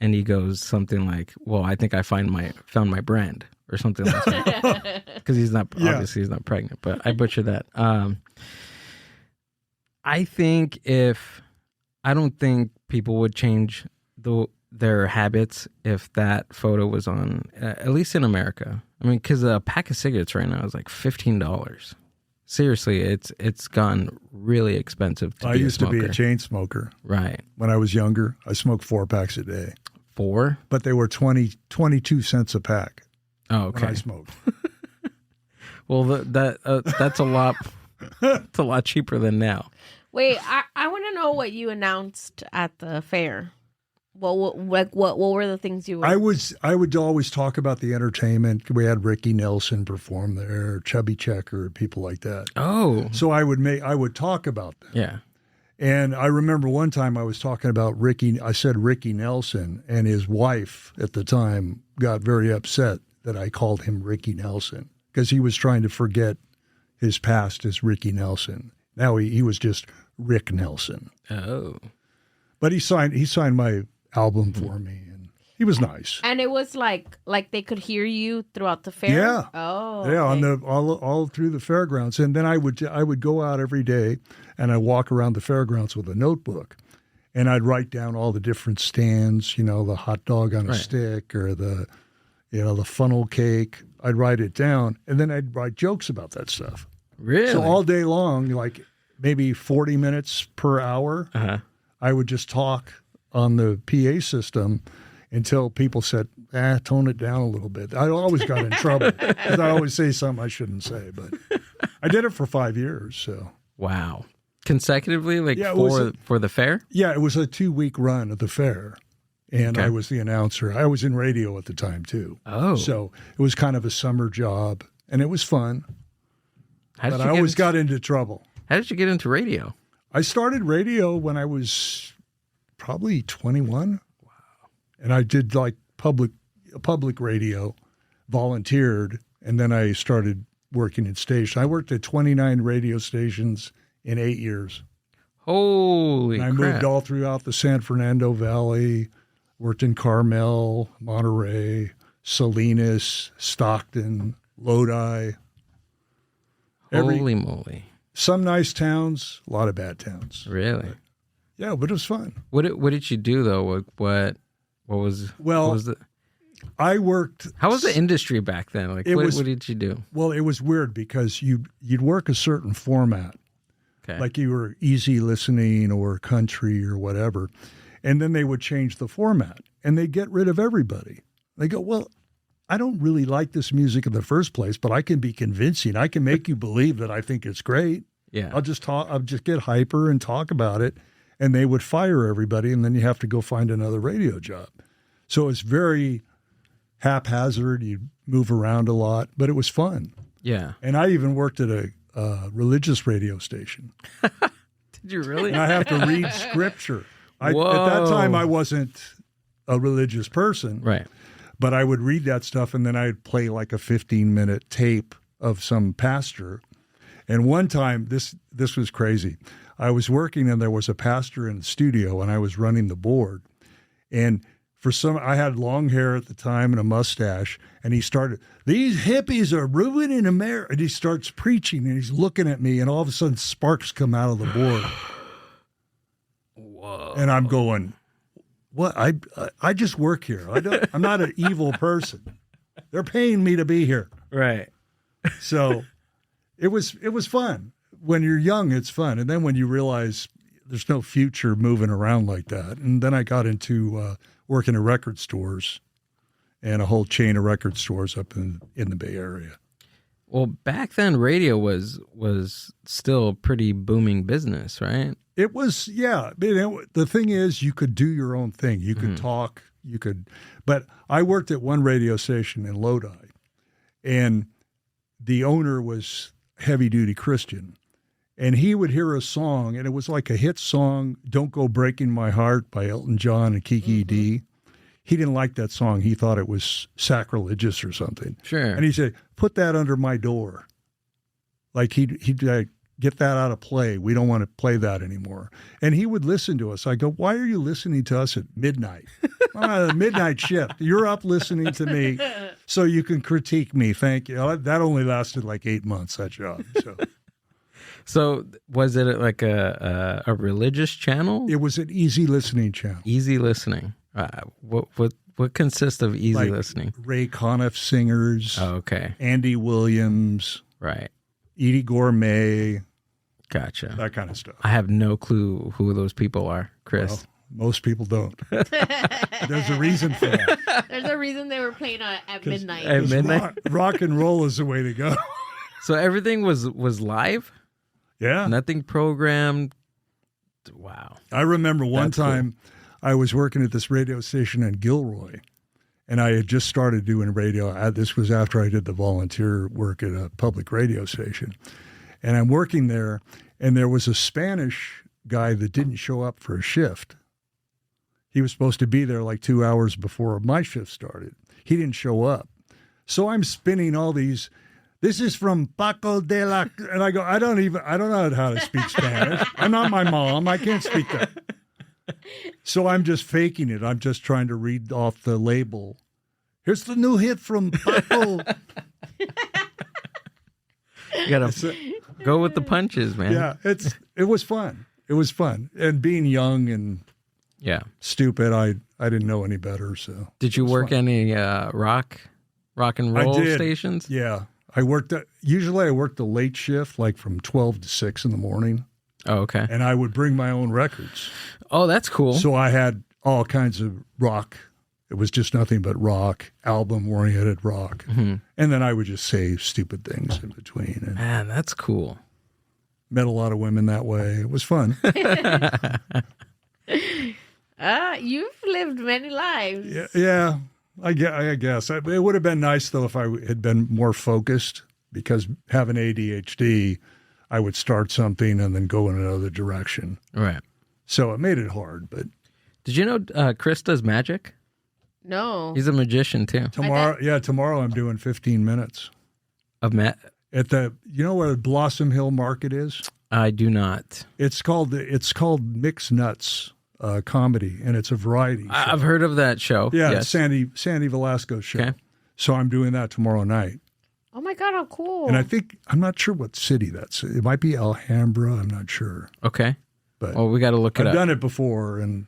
and he goes something like, well, I think I found my brand or something like that, because he's not obviously he's not pregnant, but I butchered that. I don't think people would change their habits if that photo was on, at least in America. I mean, because a pack of cigarettes right now is like $15. Seriously, it's gone really expensive to I be used a to be a chain smoker. Right. When I was younger, I smoked 4 packs a day. 4? But they were 22 cents a pack. Oh, okay. When I smoked. Well, that's a lot. It's a lot cheaper than now. Wait, I want to know what you announced at the fair. What were the things you were... I would always talk about the entertainment. We had Ricky Nelson perform there, Chubby Checker, people like that. Oh. So I would talk about them. Yeah. And I remember one time I was talking about I said Ricky Nelson, and his wife at the time got very upset that I called him Ricky Nelson because he was trying to forget his past as Ricky Nelson. Now he was just Rick Nelson. Oh. But he signed my album for me, and he was nice. And it was like they could hear you throughout the fair? Yeah. Oh. Yeah, okay. on all through the fairgrounds. And then I would go out every day and I'd walk around the fairgrounds with a notebook. And I'd write down all the different stands, the hot dog on a stick or the funnel cake. I'd write it down, and then I'd write jokes about that stuff. Really? So all day long, like maybe 40 minutes per hour, I would just talk on the PA system until people said, tone it down a little bit. I always got in trouble because I always say something I shouldn't say. But I did it for 5 years. So Wow. Consecutively, for the fair? Yeah, it was a 2-week run of the fair. And I was the announcer. I was in radio at the time, too. Oh. So it was kind of a summer job, and it was fun. But I always got into trouble. How did you get into radio? I started radio when I was probably 21. Wow. And I did like public radio, volunteered, and then I started working at stations. I worked at 29 radio stations in 8 years. Holy crap. I moved all throughout the San Fernando Valley, worked in Carmel, Monterey, Salinas, Stockton, Lodi. Holy moly. Some nice towns, a lot of bad towns. Really? Yeah, but it was fun. What did you do though? What was the I worked. How was the industry back then? Like what did you do? Well, it was weird because you'd work a certain format. Okay. Like you were easy listening or country or whatever. And then they would change the format and they'd get rid of everybody. They go, well, I don't really like this music in the first place, but I can be convincing. I can make you believe that I think it's great. Yeah. I'll just get hyper and talk about it. And they would fire everybody. And then you have to go find another radio job. So it's very haphazard. You move around a lot, but it was fun. Yeah. And I even worked at a religious radio station. Did you really? And I have to read scripture. At that time, I wasn't a religious person. Right. But I would read that stuff, and then I'd play like a 15-minute tape of some pastor. And one time, this was crazy. I was working, and there was a pastor in the studio, and I was running the board. And I had long hair at the time and a mustache, and he started, these hippies are ruining America. And he starts preaching, and he's looking at me, and all of a sudden sparks come out of the board. Whoa. And I'm going, what? I just work here. I'm not an evil person. They're paying me to be here. Right. So it was fun. When you're young, it's fun. And then when you realize there's no future moving around like that. And then I got into working at record stores and a whole chain of record stores up in the Bay Area. Well, back then, radio was still a pretty booming business, right? It was, yeah. The thing is, you could do your own thing. You could talk. But I worked at one radio station in Lodi, and the owner was heavy-duty Christian. And he would hear a song, and it was like a hit song, Don't Go Breaking My Heart by Elton John and Kiki D. He didn't like that song. He thought it was sacrilegious or something. Sure. And he said, put that under my door. Like he'd get that out of play. We don't want to play that anymore. And he would listen to us. I go, why are you listening to us at midnight? I'm on a midnight shift. You're up listening to me so you can critique me. Thank you. That only lasted like 8 months, that job. So was it like a religious channel? It was an easy listening channel. Easy listening. What consists of easy listening? Ray Conniff singers. Oh, okay. Andy Williams. Right. Edie Gourmet. Gotcha. That kind of stuff. I have no clue who those people are, Chris. Well, most people don't. There's a reason for that. There's a reason they were playing at midnight. At midnight? Rock and roll is the way to go. So everything was live? Yeah. Nothing programmed? Wow. I remember one time I was working at this radio station in Gilroy, and I had just started doing radio. This was after I did the volunteer work at a public radio station. And I'm working there, and there was a Spanish guy that didn't show up for a shift. He was supposed to be there like 2 hours before my shift started. He didn't show up. So I'm spinning all these. This is from Paco de la... And I go, I don't know how to speak Spanish. I'm not my mom. I can't speak that. So I'm just faking it. I'm just trying to read off the label. Here's the new hit from Paco. You gotta go with the punches, man. Yeah, it was fun. It was fun. And being young and stupid, I didn't know any better. So did you work any rock and roll stations? Yeah. I worked usually I worked the late shift, like from 12 to 6 in the morning. Oh, okay. And I would bring my own records. Oh, that's cool. So I had all kinds of rock. It was just nothing but rock, album-oriented rock. Mm-hmm. And then I would just say stupid things in between. And man, that's cool. Met a lot of women that way. It was fun. You've lived many lives. Yeah. I guess. It would have been nice, though, if I had been more focused, because having ADHD, I would start something and then go in another direction. Right. So it made it hard. But did you know Chris does magic? No. He's a magician, too. Tomorrow I'm doing 15 minutes. Of at the, you know where Blossom Hill Market is? I do not. It's called Mixed Nuts Comedy, and it's a variety show. I've heard of that show. Yeah, yes. It's Sandy Velasco's show. Okay. So I'm doing that tomorrow night. Oh my God, how cool. And I'm not sure what city that's. It might be Alhambra. I'm not sure. Okay. But we got to look it up. I've done it before, and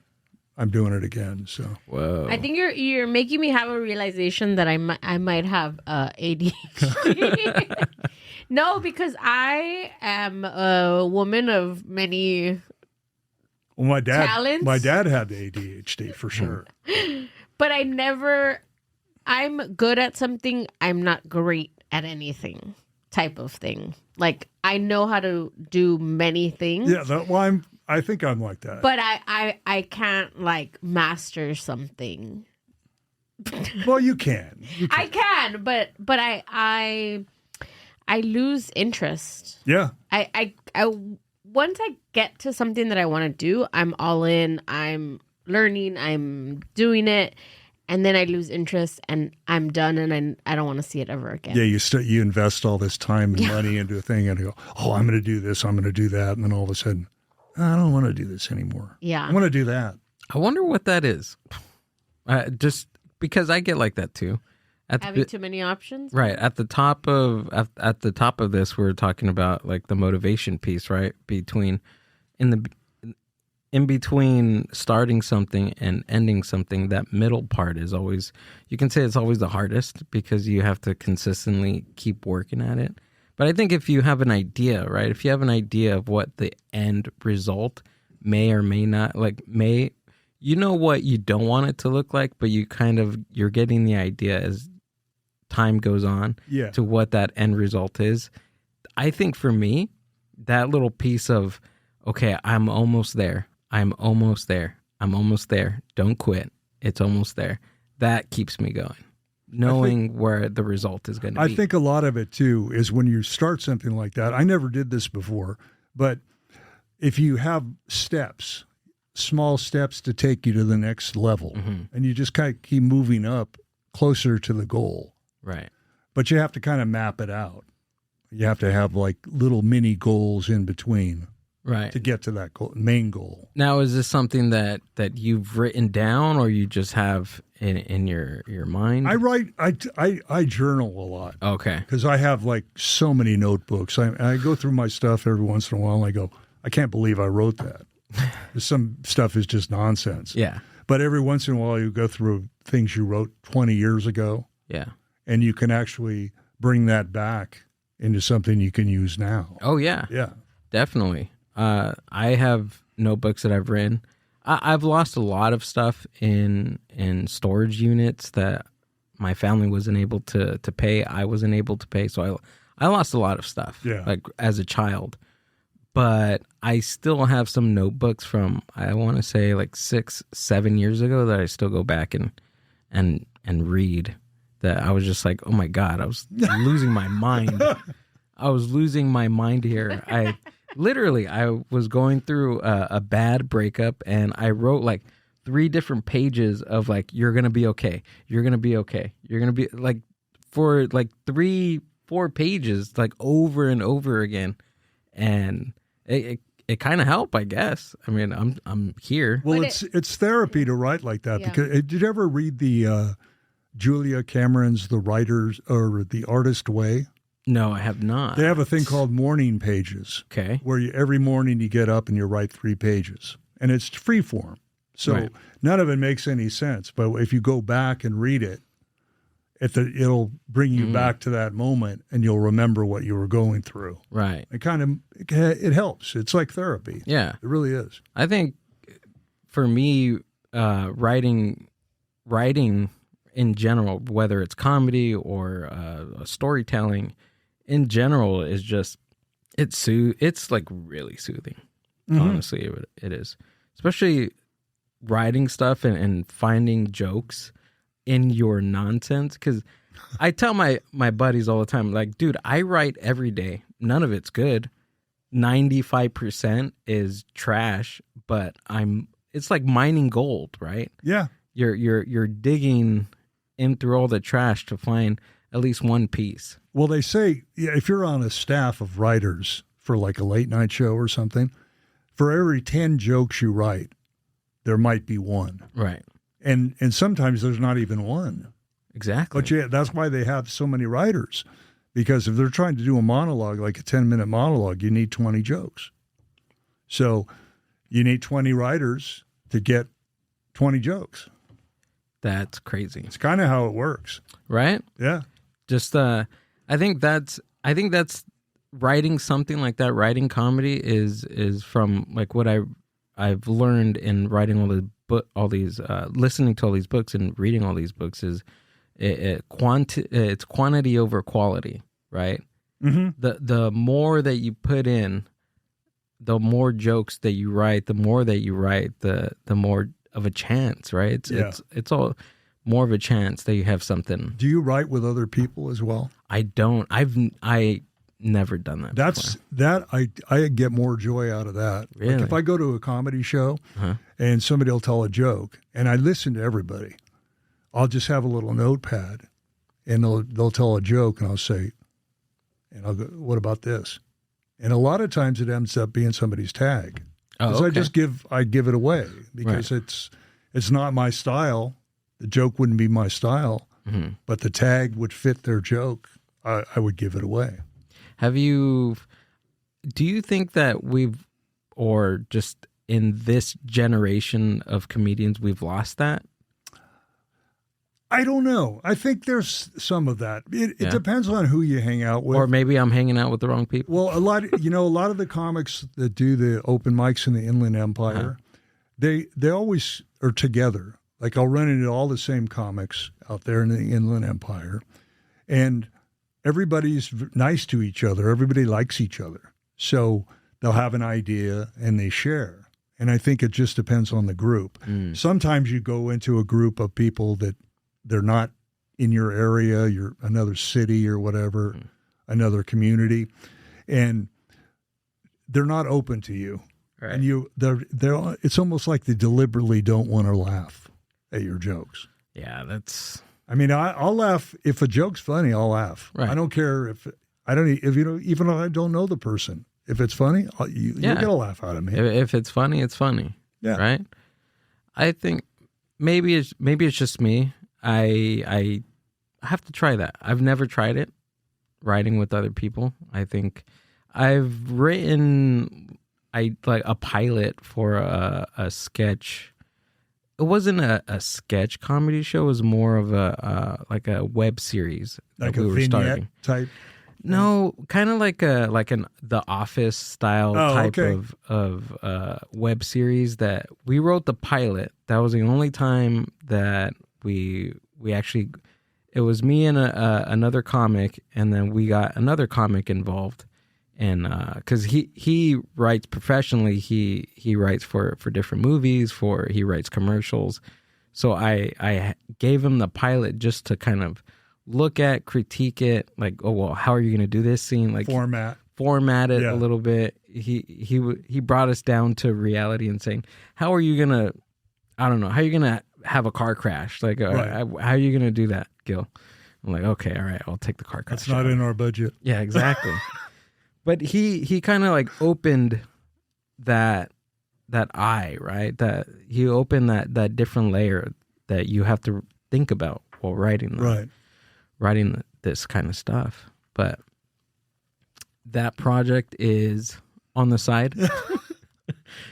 I'm doing it again. So. Whoa. I think you're making me have a realization that I might have ADHD. No, because I am a woman of many talents. My dad had ADHD for sure. But I'm good at something. I'm not great at anything type of thing. Like, I know how to do many things. Yeah, I think I'm like that. But I can't, like, master something. Well, you can. I can, but I lose interest. Yeah. I once I get to something that I want to do, I'm all in. I'm learning. I'm doing it, and then I lose interest, and I'm done, and I don't want to see it ever again. Yeah, you invest all this time and money into a thing, and you go, oh, I'm going to do this, I'm going to do that, and then all of a sudden, I don't want to do this anymore. Yeah, I want to do that. I wonder what that is. Just because I get like that too. Having too many options. Right. At the top of this, we're talking about like the motivation piece, right? In between starting something and ending something, that middle part is always, you can say it's always the hardest because you have to consistently keep working at it. But I think if you have an idea, right? If you have an idea of what the end result may or may not, you know what you don't want it to look like, but you're getting the idea as time goes on to what that end result is. I think for me, that little piece of, okay, I'm almost there. Don't quit. It's almost there. That keeps me going, knowing where the result is going to be. I think a lot of it too is when you start something like that. I never did this before, but if you have steps, small steps to take you to the next level, and you just kind of keep moving up closer to the goal. Right. But you have to kind of map it out. You have to have like little mini goals in between. Right. To get to that main goal. Now, is this something that you've written down or you just have in your mind? I write, I journal a lot. Okay. Because I have like so many notebooks. I go through my stuff every once in a while and I go, I can't believe I wrote that. Some stuff is just nonsense. Yeah. But every once in a while you go through things you wrote 20 years ago. Yeah. And you can actually bring that back into something you can use now. Oh, yeah. Yeah. Definitely. I have notebooks that I've written. I've lost a lot of stuff in storage units that my family wasn't able to pay. I wasn't able to pay. So I lost a lot of stuff like as a child. But I still have some notebooks from, I want to say like 6-7 years ago that I still go back and read, that I was just like, oh my God, I was losing my mind. I was losing my mind here. literally, I was going through a bad breakup, and I wrote like 3 different pages of like, you're gonna be okay, you're gonna be okay, you're gonna be like, for like 3-4 pages, like over and over again, and it kind of helped, I guess. I mean, I'm here. Well, But it's therapy to write like that. Yeah. Because did you ever read the Julia Cameron's The Writer's or The Artist Way? No, I have not. They have a thing called morning pages. Okay. Where every morning you get up and you write 3 pages, and it's free form. So Right. none of it makes any sense. But if you go back and read it, it'll bring you back to that moment, and you'll remember what you were going through. Right. It helps. It's like therapy. Yeah. It really is. I think for me, writing in general, whether it's comedy or storytelling in general, is just it's like really soothing. Honestly, it is, especially writing stuff and finding jokes in your nonsense. Because I tell my buddies all the time, like, dude, I write every day. None of it's good. 95% is trash, but it's like mining gold, right? Yeah. You're digging in through all the trash to find at least one piece. Well, they say if you're on a staff of writers for like a late night show or something, for every 10 jokes you write, there might be one. Right. And sometimes there's not even one. Exactly. But yeah, that's why they have so many writers. Because if they're trying to do a monologue, like a 10-minute monologue, you need 20 jokes. So you need 20 writers to get 20 jokes. That's crazy. It's kind of how it works. Right? Yeah. Just I think that's writing something like that, writing comedy is from like what I've learned in writing listening to all these books and reading all these books is it's quantity over quality, right? Mm-hmm. The more that you put in, the more jokes that you write, the more the more of a chance, right? It's all more of a chance that you have something. Do you write with other people as well? I don't. I never done that. I get more joy out of that. Really? Like if I go to a comedy show and somebody will tell a joke and I listen to everybody, I'll just have a little notepad and they'll tell a joke and I'll say, and I'll go, what about this? And a lot of times it ends up being somebody's tag. Oh, Because okay. I give it away because it's not my style. The joke wouldn't be my style, but the tag would fit their joke. I would give it away. Do you think that or just in this generation of comedians, we've lost that? I don't know. I think there's some of that. It depends on who you hang out with. Or maybe I'm hanging out with the wrong people. Well, a lot of the comics that do the open mics in the Inland Empire, they always are together. Like I'll run into all the same comics out there in the Inland Empire, and everybody's nice to each other. Everybody likes each other. So they'll have an idea and they share. And I think it just depends on the group. Sometimes you go into a group of people that they're not in your area, you're another city or whatever, another community, and they're not open to you. Right. And it's almost like they deliberately don't want to laugh at your jokes. Yeah, that's. I mean, I'll laugh if a joke's funny. I'll laugh. Right. I don't care if even if I don't know the person. If it's funny, you'll get a laugh out of me. If it's funny, it's funny. Yeah. Right. I think maybe it's just me. I have to try that. I've never tried it, writing with other people. I think I've written a pilot for a sketch. It wasn't a sketch comedy show. It was more of a web series Like that a we were vignette starting. type. No, kind of like an The Office style type okay. of web series that we wrote the pilot. That was the only time that we actually. It was me and another comic, and then we got another comic involved, and because he writes professionally, he writes for different movies, he writes commercials, so I gave him the pilot just to kind of look at, critique it, like, oh well, how are you going to do this scene, like Format. format it Yeah. a little bit. He brought us down to reality and saying, how are you gonna, I don't know, how are you gonna have a car crash? Like, Right. how are you gonna do that, Gil? I'm like, okay, all right, I'll take the car crash. That's not in our budget. Yeah, exactly. But he kind of like opened that eye, right? That he opened that different layer that you have to think about while writing this kind of stuff. But that project is on the side.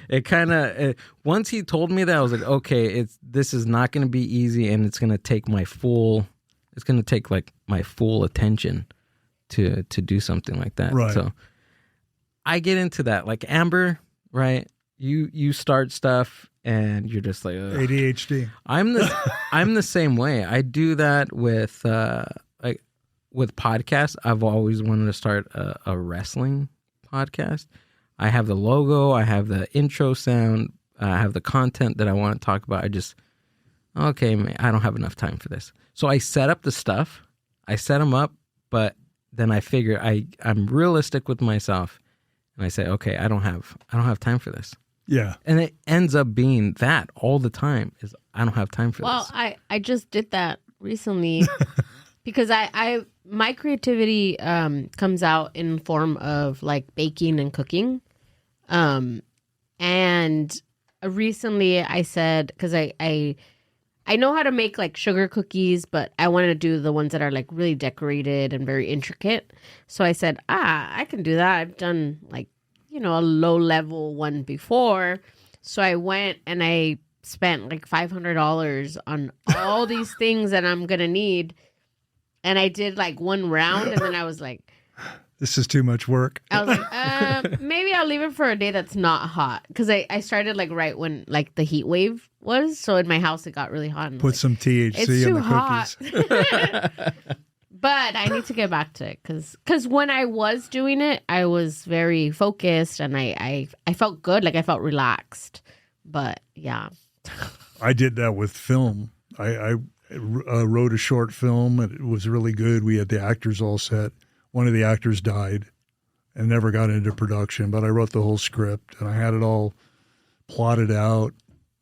It kind of once he told me that, I was like, okay, this is not going to be easy, and it's going to take my full attention to do something like that. Right. So I get into that, like Amber, right? You start stuff and you're just like, ugh. ADHD. I'm the same way. I do that with podcasts. I've always wanted to start a wrestling podcast. I have the logo, I have the intro sound, I have the content that I want to talk about. Okay, man, I don't have enough time for this. So I set up the stuff, I set them up, but then I figure I'm realistic with myself, and I say, okay, I don't have time for this. Yeah. And it ends up being that all the time is I don't have time for this. Well, I just did that recently because my creativity comes out in form of like baking and cooking. And recently I said, because I know how to make like sugar cookies, but I wanted to do the ones that are like really decorated and very intricate. So I said, I can do that. I've done like, a low level one before. So I went and I spent like $500 on all these things that I'm going to need. And I did like one round and then I was like, This is too much work. I was like, maybe I'll leave it for a day that's not hot. Because I started like right when like the heat wave was. So in my house, it got really hot. And Put some THC it's in too the hot. cookies. But I need to get back to it. Because when I was doing it, I was very focused and I felt good. Like I felt relaxed. But yeah. I did that with film. I wrote a short film. It was really good. We had the actors all set. One of the actors died and never got into production, but I wrote the whole script and I had it all plotted out.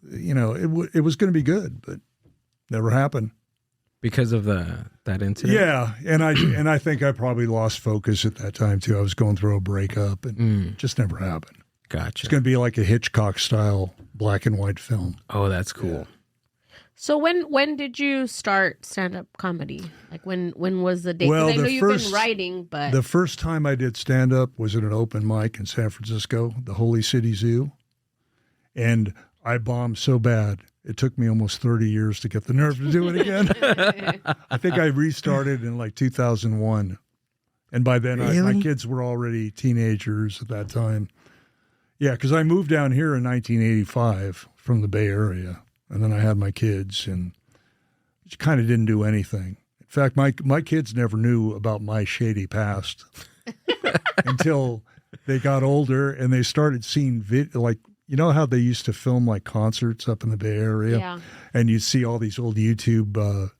It was going to be good, but never happened. Because of that incident? Yeah, and I think I probably lost focus at that time too. I was going through a breakup and it just never happened. Gotcha. It's going to be like a Hitchcock style black and white film. Oh, that's cool. Yeah. So when did you start stand-up comedy? Like when was the day? Well, I know you've been writing, but the first time I did stand-up was at an open mic in San Francisco, the Holy City Zoo. And I bombed so bad, it took me almost 30 years to get the nerve to do it again. I think I restarted in like 2001. And by then, my kids were already teenagers at that time. Yeah, because I moved down here in 1985 from the Bay Area. And then I had my kids and kind of didn't do anything. In fact, my kids never knew about my shady past until they got older and they started seeing how they used to film like concerts up in the Bay Area? Yeah. And you'd see all these old YouTube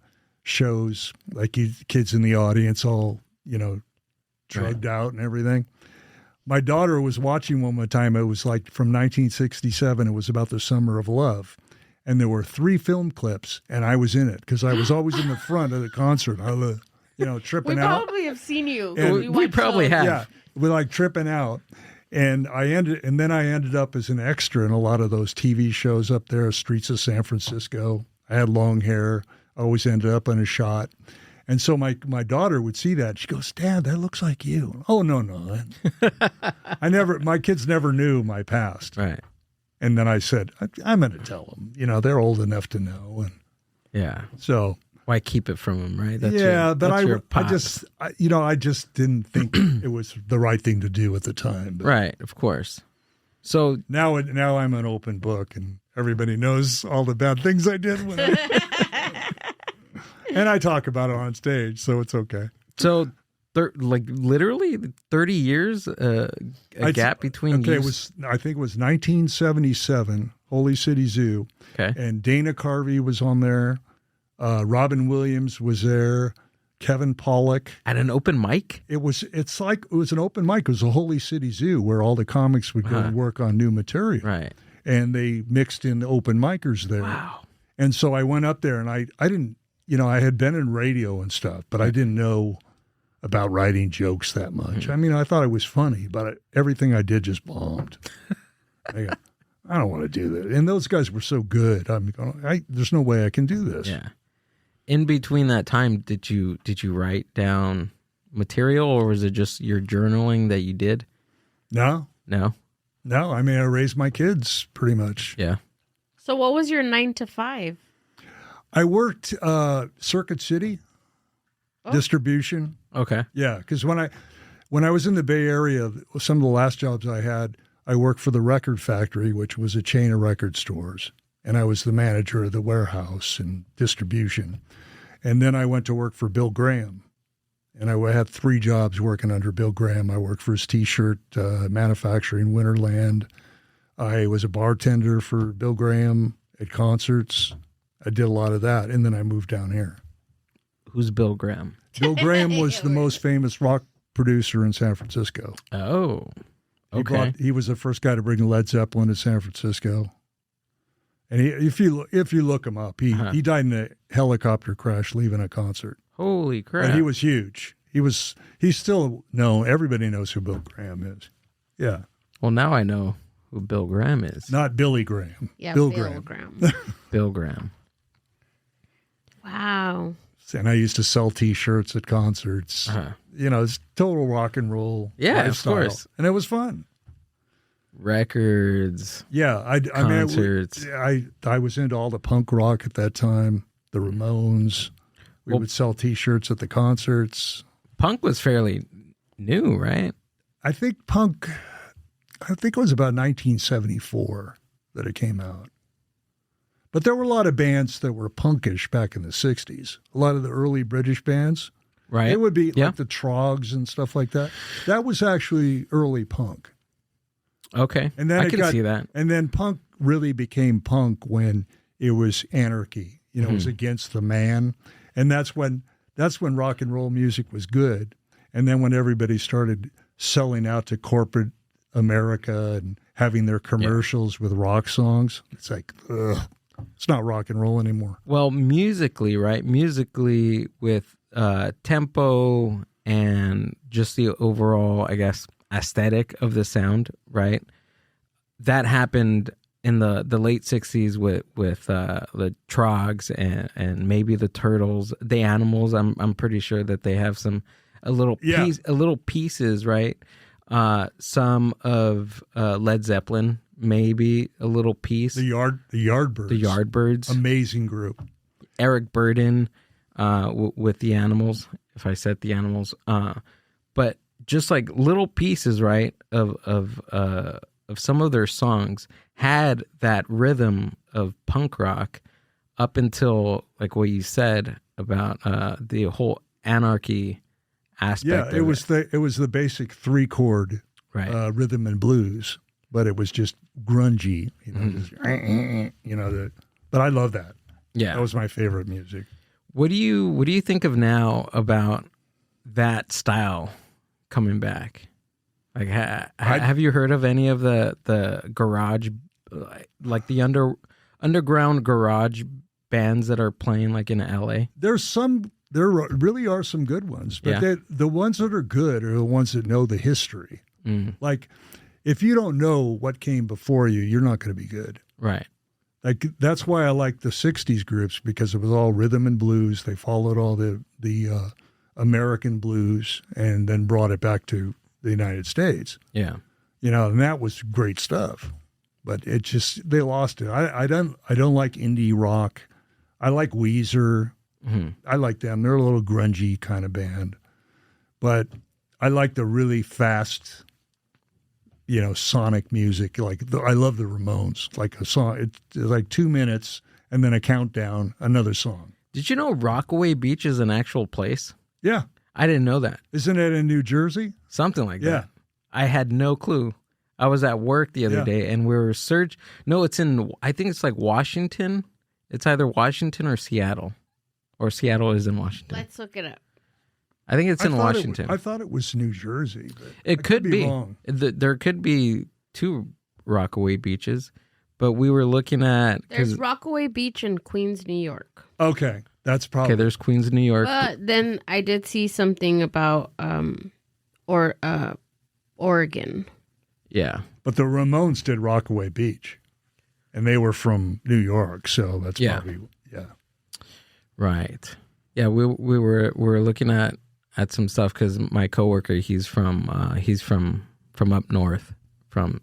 shows, like kids in the audience all, drugged out and everything. My daughter was watching one time. It was like from 1967. It was about the Summer of Love. And there were 3 film clips, and I was in it because I was always in the front of the concert, tripping we out. probably have seen you. And we probably have. Yeah, we're like tripping out. And I ended up as an extra in a lot of those TV shows up there, Streets of San Francisco. I had long hair, always ended up in a shot. And so my daughter would see that. She goes, "Dad, that looks like you." Oh, no. My kids never knew my past. Right. And then I said, I'm going to tell them, they're old enough to know. And Yeah. so Why keep it from them, right? I just didn't think it was the right thing to do at the time. But Right, of course. So now I'm an open book and everybody knows all the bad things I did when and I talk about it on stage, so it's okay. So literally 30 years a gap between I think it was 1977, Holy City Zoo. Okay. And Dana Carvey was on there. Robin Williams was there. Kevin Pollak. At an open mic? It was an open mic. It was a Holy City Zoo where all the comics would go and work on new material. Right. And they mixed in open micers there. Wow. And so I went up there and I didn't, I had been in radio and stuff, but I didn't know about writing jokes that much. I mean, I thought it was funny, but everything I did just bombed. I don't want to do that. And those guys were so good. There's no way I can do this. Yeah. In between that time, did you write down material, or was it just your journaling that you did? No. I mean, I raised my kids pretty much. Yeah. So what was your 9 to 5? I worked Circuit City distribution. Okay. Yeah, because when I was in the Bay Area, some of the last jobs I had, I worked for the Record Factory, which was a chain of record stores, and I was the manager of the warehouse and distribution. And then I went to work for Bill Graham, and I had 3 jobs working under Bill Graham. I worked for his T-shirt manufacturing, Winterland. I was a bartender for Bill Graham at concerts. I did a lot of that, and then I moved down here. Who's Bill Graham? Bill Graham was the most famous rock producer in San Francisco. Oh, okay. He was the first guy to bring Led Zeppelin to San Francisco. And if you look him up, he died in a helicopter crash leaving a concert. Holy crap. And he was huge. He's still known. Everybody knows who Bill Graham is. Yeah. Well, now I know who Bill Graham is. Not Billy Graham. Yeah, Bill Graham. Bill Graham. Wow. And I used to sell T-shirts at concerts. It's total rock and roll. Yeah, lifestyle. of course. And it was fun. Records. Yeah, concerts. I was into all the punk rock at that time. The Ramones. We would sell T-shirts at the concerts. Punk was fairly new, right? I think it was about 1974 that it came out. But there were a lot of bands that were punkish back in the 60s. A lot of the early British bands. Right. It would be like the Trogs and stuff like that. That was actually early punk. Okay. And then I can see that. And then punk really became punk when it was anarchy. It was against the man. And that's when rock and roll music was good. And then when everybody started selling out to corporate America and having their commercials with rock songs, it's like, ugh. It's not rock and roll anymore. Well, musically, right? Musically, with tempo and just the overall, I guess, aesthetic of the sound, right? That happened in the late 60s with the Trogs and maybe the Turtles, the Animals. I'm pretty sure that they have a little pieces, right? Some of Led Zeppelin. Maybe a little piece. The Yardbirds. The Yardbirds. Amazing group. Eric Burden with the Animals, if I said the Animals. But just like little pieces, right, of some of their songs had that rhythm of punk rock up until like what you said about the whole anarchy aspect. Yeah, it was the basic 3-chord rhythm and blues. But it was just grungy, but I love that. Yeah, that was my favorite music. What do you think of now about that style coming back? Like, have you heard of any of the garage, like the underground garage bands that are playing like in LA? There really are some good ones, but the ones that are good are the ones that know the history. Like, if you don't know what came before you, you're not going to be good. Right. Like, that's why I like the 60s groups, because it was all rhythm and blues. They followed all the American blues and then brought it back to the United States. Yeah. And that was great stuff. But it just, they lost it. I don't like indie rock. I like Weezer. I like them. They're a little grungy kind of band. But I like the really fast, sonic music. I love the Ramones. Like a song, it's like 2 minutes and then a countdown, another song. Did you know Rockaway Beach is an actual place? Yeah. I didn't know that. Isn't it in New Jersey? Something like that. I had no clue. I was at work the other day and we were No, it's I think it's like Washington. It's either Washington or Seattle. Or Seattle is in Washington. Let's look it up. I think it's in Washington. I thought it was New Jersey. But It I could be. wrong. There could be 2 Rockaway beaches, but we were looking at There's Rockaway Beach in Queens, New York. Okay, that's probably. okay. There's Queens, New York. But then I did see something about Oregon. Yeah, But the Ramones did Rockaway Beach, and they were from New York, so that's probably right. Yeah, we were looking at some stuff because my coworker he's from up north, from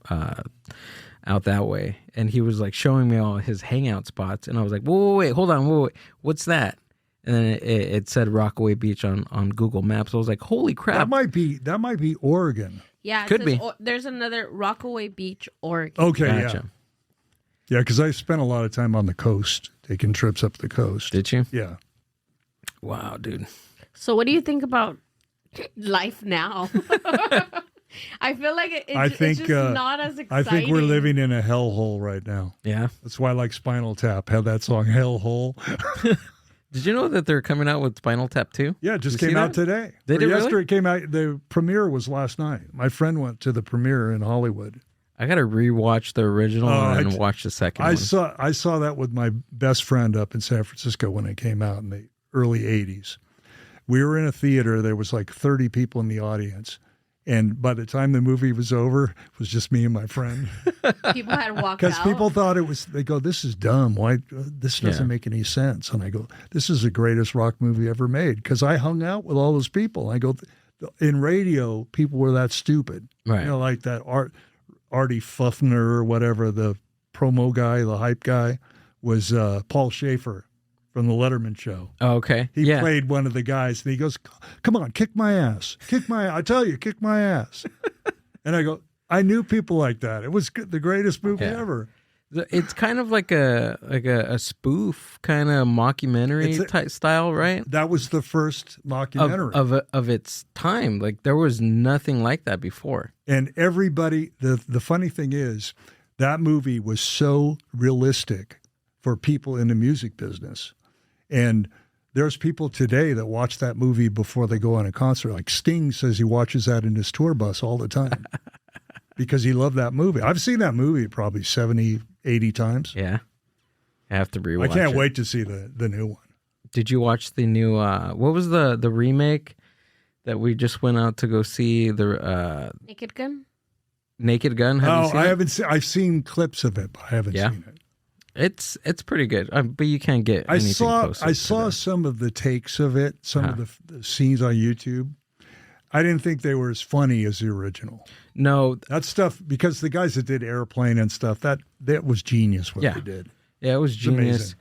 out that way, and he was like showing me all his hangout spots, and I was like, wait, hold on, wait, what's that? And then it said Rockaway Beach on Google Maps. I was like, holy crap! That might be Oregon. Yeah, Could be. There's another Rockaway Beach, Oregon. Okay, Gotcha. yeah, because I spent a lot of time on the coast, taking trips up the coast. Did you? Yeah. Wow, dude. So what do you think about life now? I feel like it's just not as exciting. I think we're living in a hellhole right now. Yeah. That's why I like Spinal Tap had that song Hellhole. Did you know that they're coming out with Spinal Tap 2? Yeah, it just You came see out that? today. Did Or it really? yesterday it came out. The premiere was last night. My friend went to the premiere in Hollywood. I gotta rewatch the original and watch the second one. I saw that with my best friend up in San Francisco when it came out in the early 80s. We were in a theater. There was like 30 people in the audience. And by the time the movie was over, it was just me and my friend. People had walked Because out. people thought it was, they go, this is dumb. Why? This doesn't make any sense. And I go, this is the greatest rock movie ever made. Because I hung out with all those people. I go, in radio, people were that stupid. Right. You know, like that Artie Fuffner or whatever, the promo guy, the hype guy, was Paul Schaefer from the Letterman show. Oh, okay. He yeah. played one of the guys, and he goes, come on, kick my ass. I tell you, kick my ass. And I go, I knew people like that. It was the greatest movie ever. It's kind of like a spoof kind of mockumentary type style, right? That was the first mockumentary. Of its time. Like there was nothing like that before. And everybody, the funny thing is, that movie was so realistic for people in the music business. And there's people today that watch that movie before they go on a concert. Like Sting says he watches that in his tour bus all the time because he loved that movie. I've seen that movie probably 70, 80 times. Yeah. I have to rewatch I can't it. wait to see the new one. Did you watch the new what was the remake that we just went out to go see, the Naked Gun? Naked Gun? Have you seen I it? haven't seen. I've seen clips of it, but I haven't seen it. It's pretty good, but you can't get anything close. I saw some of the takes of it, some of the scenes on YouTube. I didn't think they were as funny as the original. No, that stuff, because the guys that did Airplane and stuff, that was genius what they did. Yeah, it was genius.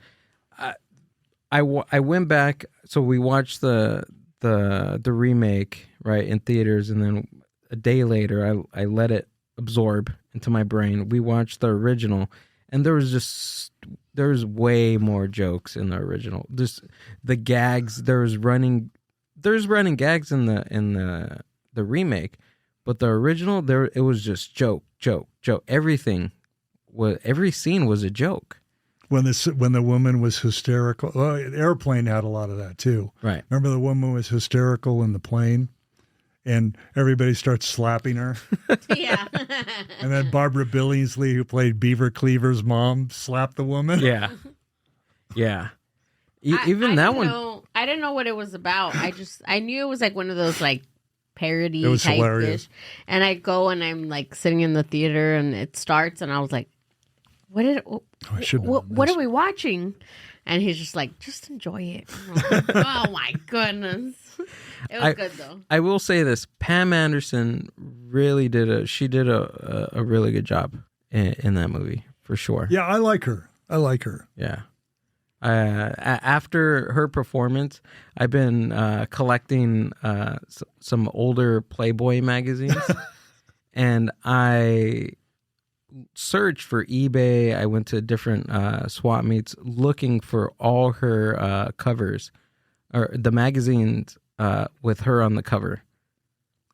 I went back, so we watched the remake right in theaters, and then a day later I let it absorb into my brain. We watched the original. And there was way more jokes in the original. Just the gags. There's running gags in the remake, but the original it was just joke. Every scene was a joke. When the woman was hysterical, Airplane had a lot of that too. Right. Remember the woman was hysterical in the plane, and everybody starts slapping her. Yeah. And then Barbara Billingsley, who played Beaver Cleaver's mom, slapped the woman. Yeah. Yeah. I didn't know what it was about. I knew it was like one of those like parody type hilarious. dish. And I go and I'm like sitting in the theater and it starts and I was like, what are we watching? And he's just like, just enjoy it. Like, oh my goodness. It was good though. I will say this: Pam Anderson really did a really good job in that movie for sure. Yeah, I like her. Yeah. After her performance, I've been collecting some older Playboy magazines, and I searched for eBay. I went to different swap meets looking for all her covers, or the magazines. With her on the cover.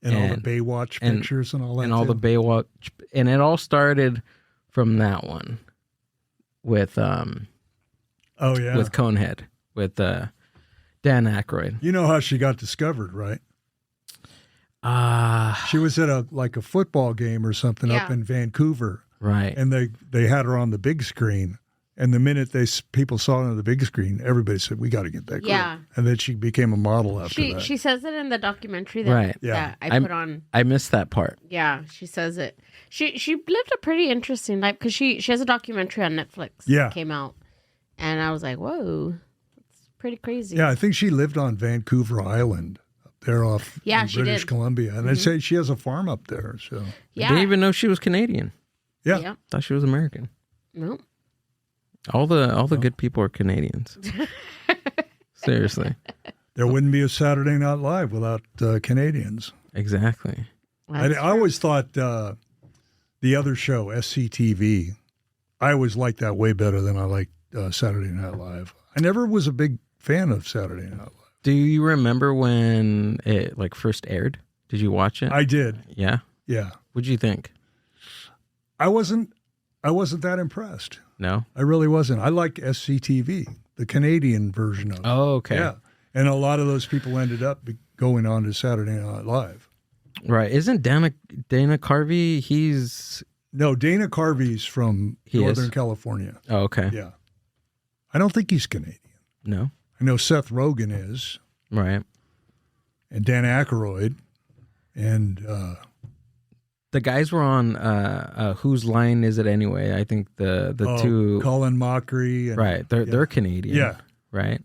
And all the Baywatch pictures and all that. And all the Baywatch. And it all started from that one with with Conehead. With Dan Aykroyd. You know how she got discovered, right? Ah, She was at a football game or something up Yeah. in Vancouver, right. and they had her on the big screen. And the minute people saw her on the big screen, everybody said, "We got to get that girl." Yeah. And then she became a model after that. She says it in the documentary that, Right. Yeah. that I put on. I missed that part. Yeah, she says it. She lived a pretty interesting life because she has a documentary on Netflix. Yeah. That came out, and I was like, whoa, it's pretty crazy. Yeah, I think she lived on Vancouver Island up there off Yeah, in she British did. Columbia. And they say she has a farm up there. So, Yeah. Didn't even know she was Canadian. yeah. Yeah. Thought she was American. No. All the good people are Canadians. Seriously. There wouldn't be a Saturday Night Live without Canadians. Exactly. I always thought the other show, SCTV, I always liked that way better than I liked Saturday Night Live. I never was a big fan of Saturday Night Live. Do you remember when it first aired? Did you watch it? I did. Yeah. Yeah. What'd you think? I wasn't that impressed. No. I really wasn't. I like SCTV, the Canadian version of it. Oh, okay. Yeah. And a lot of those people ended up going on to Saturday Night Live. Right. Isn't Dana Carvey? He's No, Dana Carvey's from He Northern is? California. oh, okay. Yeah. I don't think he's Canadian. No. I know Seth Rogen is, Right. and Dan Aykroyd, and The guys were on Whose Line Is It Anyway? I think the two Colin Mockery. And, right. They're Canadian. Yeah. Right.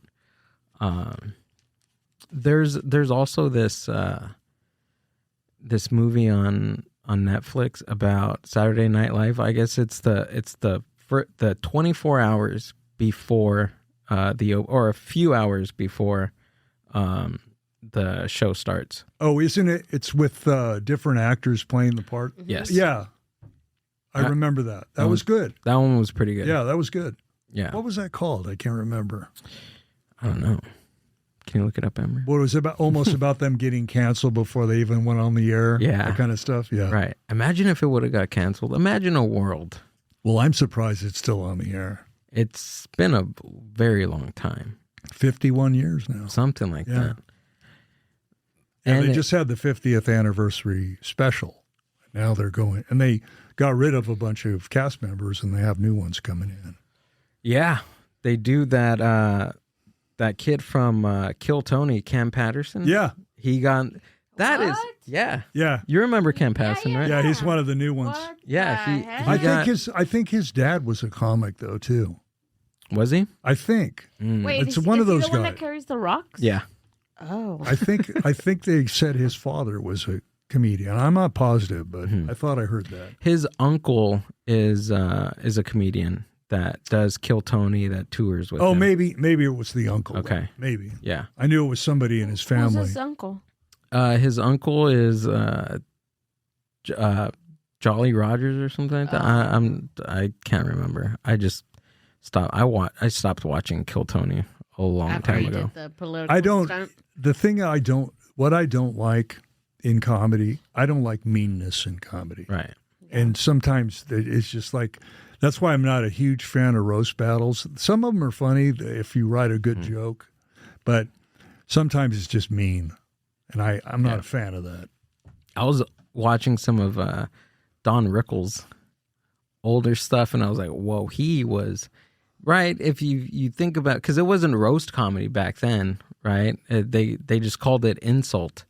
There's also this this movie on Netflix about Saturday Night Live. I guess it's the 24 hours before or a few hours before the show starts. Oh, isn't it? It's with different actors playing the part. Yes. Yeah. I remember that. That was good. That one was pretty good. Yeah, that was good. Yeah. What was that called? I can't remember. I don't know. Can you look it up, Amber? What was it about? Almost about them getting canceled before they even went on the air. Yeah. That kind of stuff. Yeah. Right. Imagine if it would have got canceled. Imagine a world. Well, I'm surprised it's still on the air. It's been a very long time. 51 years now. Something like Yeah. that. And they it- just had the 50th anniversary special. Now they're going, and they got rid of a bunch of cast members, and they have new ones coming in. Yeah. They do that that kid from Kill Tony, Cam Patterson. Yeah, He got that is What? yeah. yeah, You remember Cam Patterson, right? yeah. He's one of the new ones. What Yeah, the he- heck? I think his dad was a comic though too. Was he? I think. Wait, It's is, one is of those he the one guys. that carries the rocks? Yeah. Oh. I think they said his father was a comedian. I'm not positive, but I thought I heard that. His uncle is a comedian that does Kill Tony, that tours with Oh, him. maybe it was the uncle. Okay. then. Maybe. Yeah. I knew it was somebody in his Who's family. his uncle? His uncle is Jolly Rogers or something like that. I can't remember. I just stopped. I stopped watching Kill Tony a long After time he ago. did the political I don't. stunt? The thing what I don't like in comedy, I don't like meanness in comedy. Right. And sometimes it's just like, that's why I'm not a huge fan of roast battles. Some of them are funny if you write a good joke, but sometimes it's just mean. And I'm not a fan of that. I was watching some of Don Rickles' older stuff, and I was like, whoa, he was right. If you think about, because it wasn't roast comedy back then, right? They just called it insult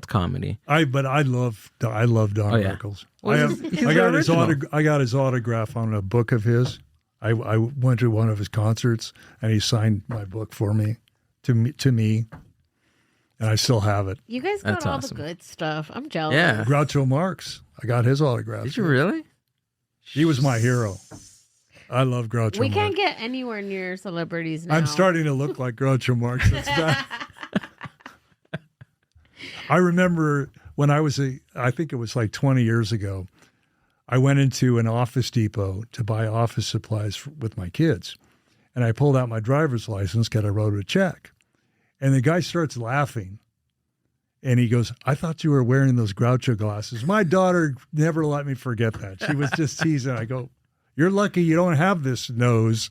comedy. But I love Don yeah. Rickles. Well, he's I got his original. I got his autograph on a book of his. I went to one of his concerts and he signed my book for me to me, and I still have it. You guys got That's all awesome. the good stuff. I'm jealous. Yeah. Groucho Marx. I got his autograph. Did you really? He was my hero. I love Groucho We Marx. can't get anywhere near celebrities now. I'm starting to look like Groucho Marx. That's bad. I remember when I think it was like 20 years ago, I went into an Office Depot to buy office supplies with my kids. And I pulled out my driver's license because I wrote a check. And the guy starts laughing. And he goes, I thought you were wearing those Groucho glasses. My daughter never let me forget that. She was just teasing. I go, You're lucky you don't have this nose.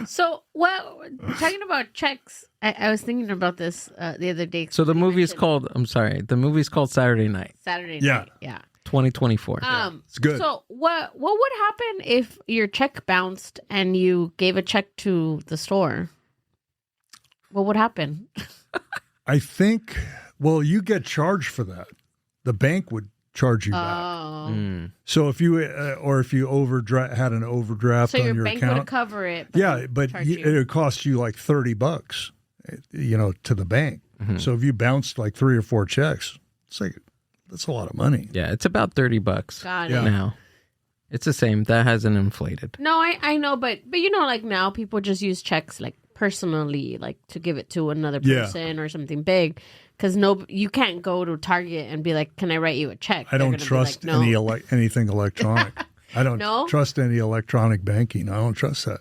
So, well, talking about checks, I was thinking about this the other day. So the movie's called, I'm sorry, the movie's called Saturday Night, Saturday Yeah. Night. Yeah. 2024. It's good. So what would happen if your check bounced and you gave a check to the store? What would happen? I think, well, you get charged for that. The bank would charge you back. Oh. So if you, or if you had an overdraft So on your your bank account. would cover it. Yeah, but charge you. it would cost you like $30, to the bank. So if you bounced like 3 or 4 checks, it's like, that's a lot of money. Yeah, it's about $30 Got Yeah. it. now. It's the same. That hasn't inflated. No, I know, but like now people just use checks like personally, like to give it to another Yeah. person or something big. Because you can't go to Target and be like, "Can I write you a check?" I They're don't gonna be trust like, no. anything electronic. I don't No? trust any electronic banking. I don't trust that.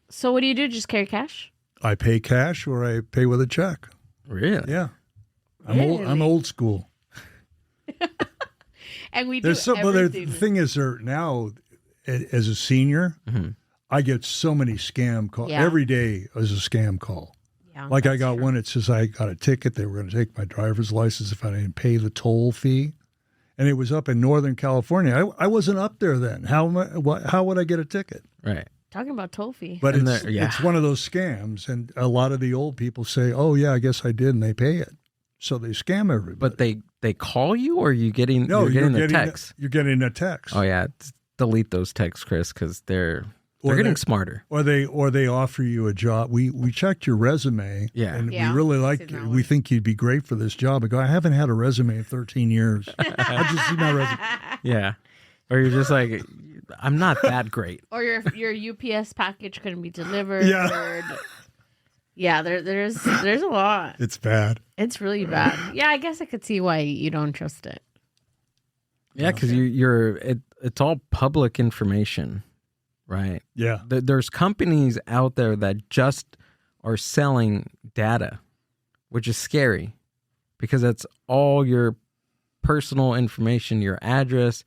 So what do you do? Just carry cash? I pay cash or I pay with a check. Really? Yeah. I'm old school. And we do There's but everything. the thing is, now as a senior, I get so many scam calls. Yeah. Every day is a scam call. Yeah, Like I that's got true. one that says I got a ticket. They were going to take my driver's license if I didn't pay the toll fee. And it was up in Northern California. I wasn't up there then. How would I get a ticket? Right. Talking about toll fee. But And it's, yeah. it's one of those scams. And a lot of the old people say, oh, yeah, I guess I did. And they pay it. So they scam everybody. But they call you, or you're getting the text? You're getting a text. Oh yeah, delete those texts, Chris, because they're getting smarter. Or they offer you a job. We checked your resume. Yeah. And Yeah, we really I've like seen that you. one. We think you'd be great for this job. I go, I haven't had a resume in 13 years. I just see my resume. Yeah. Or you're just like, I'm not that great. Or your UPS package couldn't be delivered. Yeah. Yeah, there's a lot. It's bad. It's really bad. Yeah, I guess I could see why you don't trust it. Yeah, because it's all public information, right? Yeah. There's companies out there that just are selling data, which is scary because that's all your personal information, your address,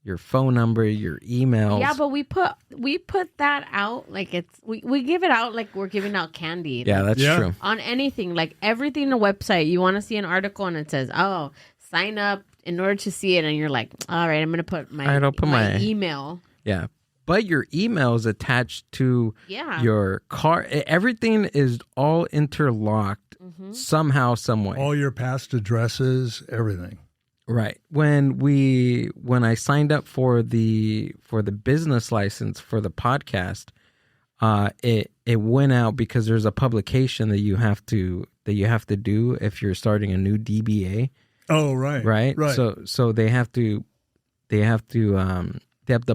your phone number, your emails. Yeah, but we put that out like we give it out like we're giving out candy. Yeah, like, that's Yeah. true. on anything, like everything on the website. You want to see an article and it says, "Oh, sign up in order to see it," and you're like, "All right, I'm gonna put my I'll put my- email." Yeah. But your email is attached to Yeah. your car. Everything is all interlocked somehow, some way. All your past addresses, everything. Right. When I signed up for the business license for the podcast, it went out because there's a publication that you have to do if you're starting a new DBA. Oh, right. Right. Right. So they have to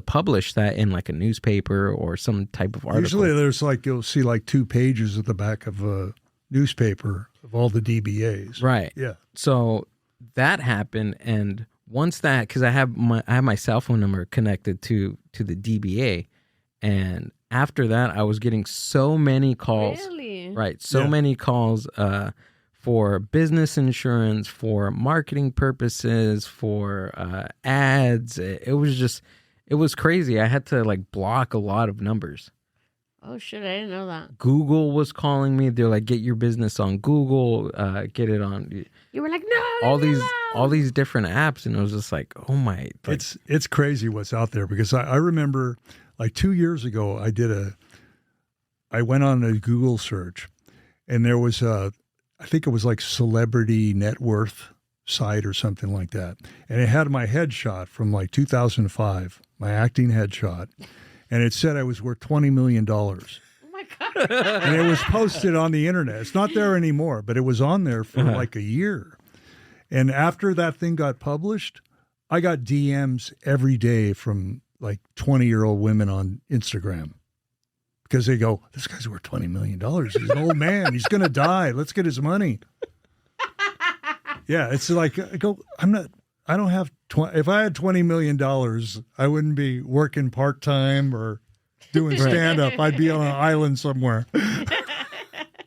publish that in like a newspaper or some type of article. Usually there's you'll see 2 pages at the back of a newspaper of all the DBAs. Right. Yeah. So that happened, and once that, because I have my cell phone number connected to the DBA, and after that, I was getting so many calls. Really? Right. So Yeah. many calls for business insurance, for marketing purposes, for ads. It was crazy. I had to block a lot of numbers. Oh shit! I didn't know that. Google was calling me. They're like, get your business on Google, get it on You were like, "No, all leave me these alone." different apps, and it was just like, oh my, It's crazy what's out there because I remember 2 years ago I went on a Google search and there was I think it was celebrity net worth site or something like that. And it had my headshot from 2005, my acting headshot. And it said I was worth $20 million. Oh my god! And it was posted on the internet. It's not there anymore, but it was on there for a year. And after that thing got published, I got DMs every day from 20-year-old women on Instagram because they go, this guy's worth $20 million. He's an old man. He's going to die. Let's get his money. Yeah, it's I go, I don't have, if I had $20 million, I wouldn't be working part-time or doing stand-up. I'd be on an island somewhere.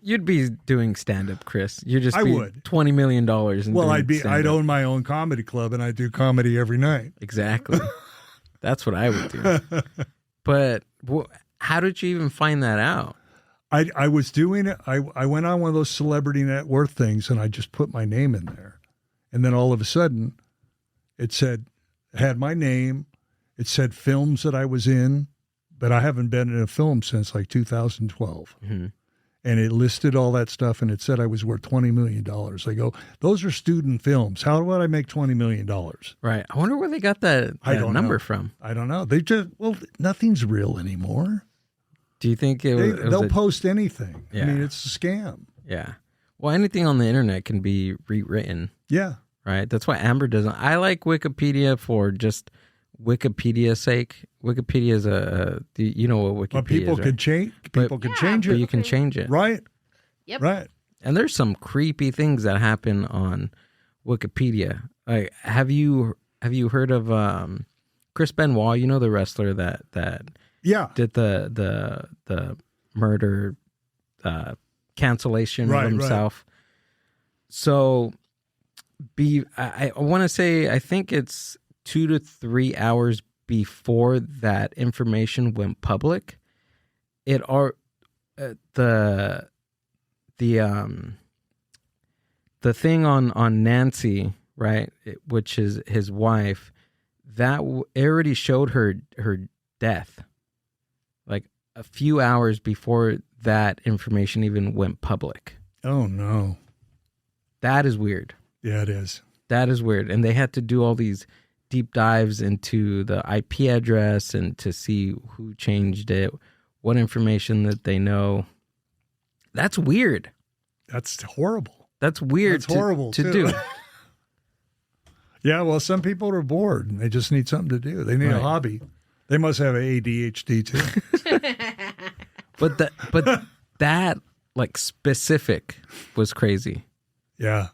you'd be doing stand up, Chris. You'd just I be would. $20 million. Well, I'd own my own comedy club and I'd do comedy every night. Exactly. That's what I would do. But how did you even find that out? I was doing it. I went on one of those celebrity net worth things, and I just put my name in there. And then all of a sudden, it had my name. It said films that I was in, but I haven't been in a film since like 2012. Mm-hmm. And it listed all that stuff, and it said I was worth $20 million. I go, those are student films. How would I make $20 million? Right. I wonder where they got that number from. I don't know. They just, nothing's real anymore. Do you think they'll post anything? Yeah. I mean, it's a scam. Yeah. Well, anything on the internet can be rewritten. Yeah. Right. That's why Amber doesn't. I like Wikipedia for just Wikipedia's sake. Wikipedia is you know what Wikipedia but people is, right? could change. People could change it. But you can change it. Right. Yep. Right. And there's some creepy things that happen on Wikipedia. Like, have you heard of Chris Benoit? You know, the wrestler that did the murder cancellation of himself. Right. So I want to say, I think it's 2 to 3 hours before that information went public. The thing on Nancy, right, which is his wife, that already showed her death, like a few hours before that information even went public. Oh no, that is weird. Yeah, it is. That is weird, and they had to do all these deep dives into the IP address and to see who changed it, what information that they know. That's weird. That's horrible. That's weird. That's horrible to too. do. Yeah, well, some people are bored and they just need something to do. They need a hobby. They must have ADHD too. But that like specific was crazy. Yeah.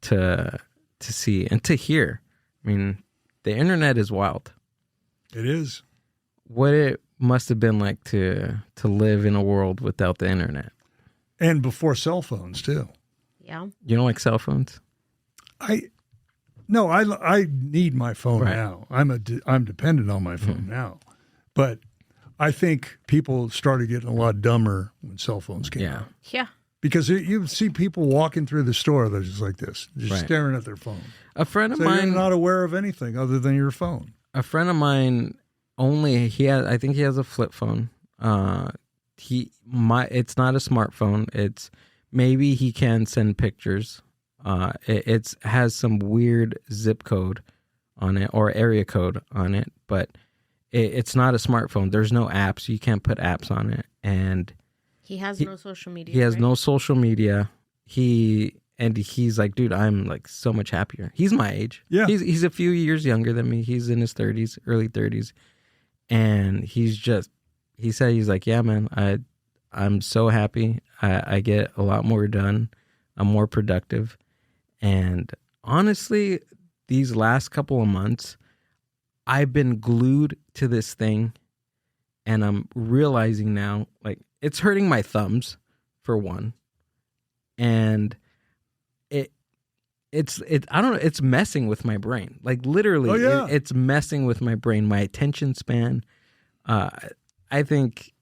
To see and to hear. I mean, the internet is wild. It is. What it must have been like to live in a world without the internet. And before cell phones too. Yeah. You don't like cell phones? No, I need my phone now. I'm dependent on my phone now. But I think people started getting a lot dumber when cell phones came out. Yeah. Because you see people walking through the store, they're just like this, just staring at their phone. A friend of so mine, you're not aware of anything other than your phone. A friend of mine I think he has a flip phone. It's not a smartphone. It's maybe he can send pictures. It has some weird zip code on it or area code on it, but it's not a smartphone. There's no apps. You can't put apps on it, and he has no social media. He has no social media. He's like, dude, I'm like so much happier. He's my age. Yeah. He's a few years younger than me. He's in his 30s, early 30s. And he said, he's like, yeah, man, I'm so happy. I get a lot more done. I'm more productive. And honestly, these last couple of months, I've been glued to this thing. And I'm realizing now, like, it's hurting my thumbs, for one. And I don't know, it's messing with my brain. Like, literally, it's messing with my brain, my attention span. I think,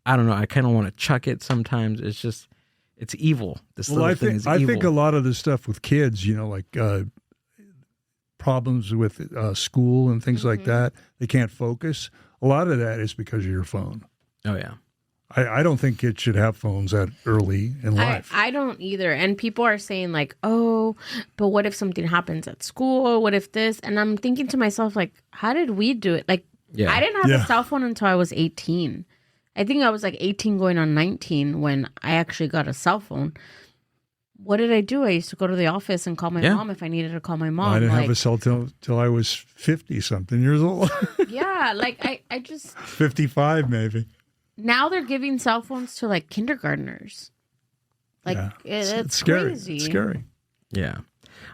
I don't know, I kind of want to chuck it sometimes. It's just, it's evil. This little thing is evil. I think a lot of the stuff with kids, like problems with school and things like that, they can't focus. A lot of that is because of your phone. Oh, yeah. I don't think kids should have phones that early in life. I don't either. And people are saying like, oh, but what if something happens at school? What if this? And I'm thinking to myself, like, how did we do it? Like, I didn't have a cell phone until I was 18. I think I was like 18 going on 19 when I actually got a cell phone. What did I do? I used to go to the office and call my mom if I needed to call my mom. I didn't have a cell till I was 50-something years old. Yeah, like I just... 55 maybe. Now they're giving cell phones to like kindergartners. Like it's scary. crazy. It's scary. Yeah.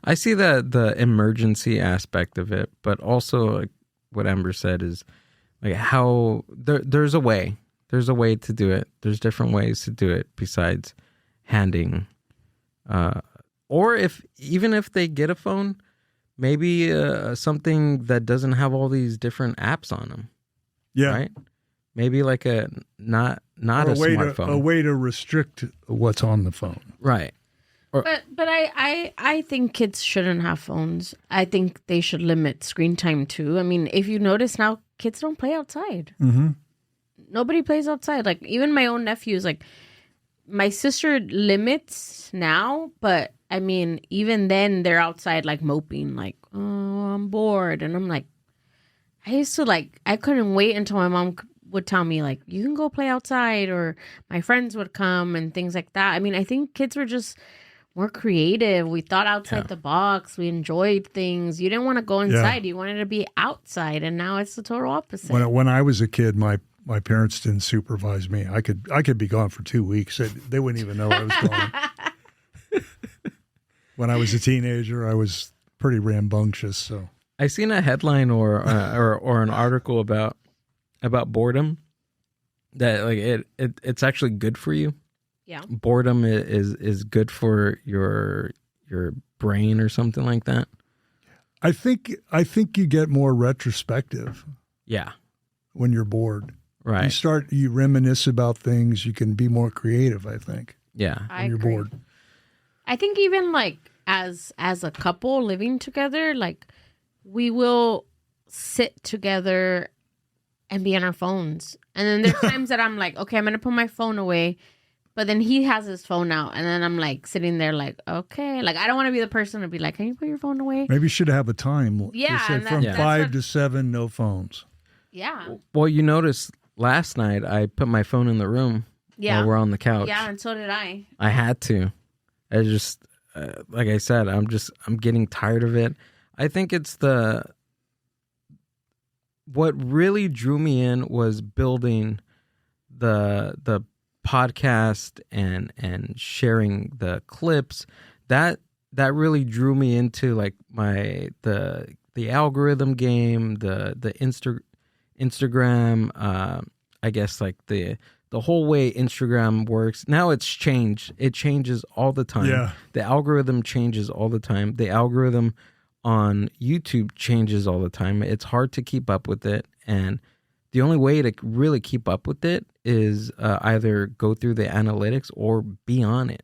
I see the emergency aspect of it, but also like what Amber said is like how there's a way. There's a way to do it. There's different ways to do it besides handing or even if they get a phone, maybe something that doesn't have all these different apps on them. Yeah. Right? Maybe like a not Or a way smartphone. a way to restrict what's on the phone. Right. But I think kids shouldn't have phones. I think they should limit screen time too. I mean, if you notice now, kids don't play outside. Mm-hmm. Nobody plays outside. Like even my own nephews, like my sister limits now, but I mean, even then they're outside like moping, like, oh, I'm bored. And I'm like, I used to like, I couldn't wait until my mom would tell me like, you can go play outside, or my friends would come and things like that. I mean, I think kids were just more creative. We thought outside the box. We enjoyed things. You didn't want to go inside. You wanted to be outside. And now it's the total opposite. When I was a kid, my parents didn't supervise me. I could be gone for 2 weeks. They wouldn't even know I was gone. When I was a teenager, I was pretty rambunctious. So I seen a headline or an article about boredom, that like it's actually good for you. Yeah. Boredom is good for your brain or something like that. I think you get more retrospective Yeah. when you're bored. Right. You reminisce about things. You can be more creative, I think, Yeah. when you're bored. I think even like as a couple living together, like we will sit together and be on our phones. And then there's times that I'm like, okay, I'm going to put my phone away. But then he has his phone out. And then I'm like sitting there like, okay. Like I don't want to be the person to be like, can you put your phone away? Maybe you should have a time. Yeah, Just say and from that's 5 to 7, no phones. Yeah. Well, you noticed last night I put my phone in the room Yeah. while we're on the couch. Yeah, and so did I. I had to. I just, like I said, I'm getting tired of it. I think it's what really drew me in was building the podcast and sharing the clips. That really drew me into like the algorithm game, the Instagram, I guess like the whole way Instagram works. Now it's changed. It changes all the time. Yeah. The algorithm changes all the time. The algorithm on YouTube changes all the time. It's hard to keep up with it. And the only way to really keep up with it is either go through the analytics or be on it.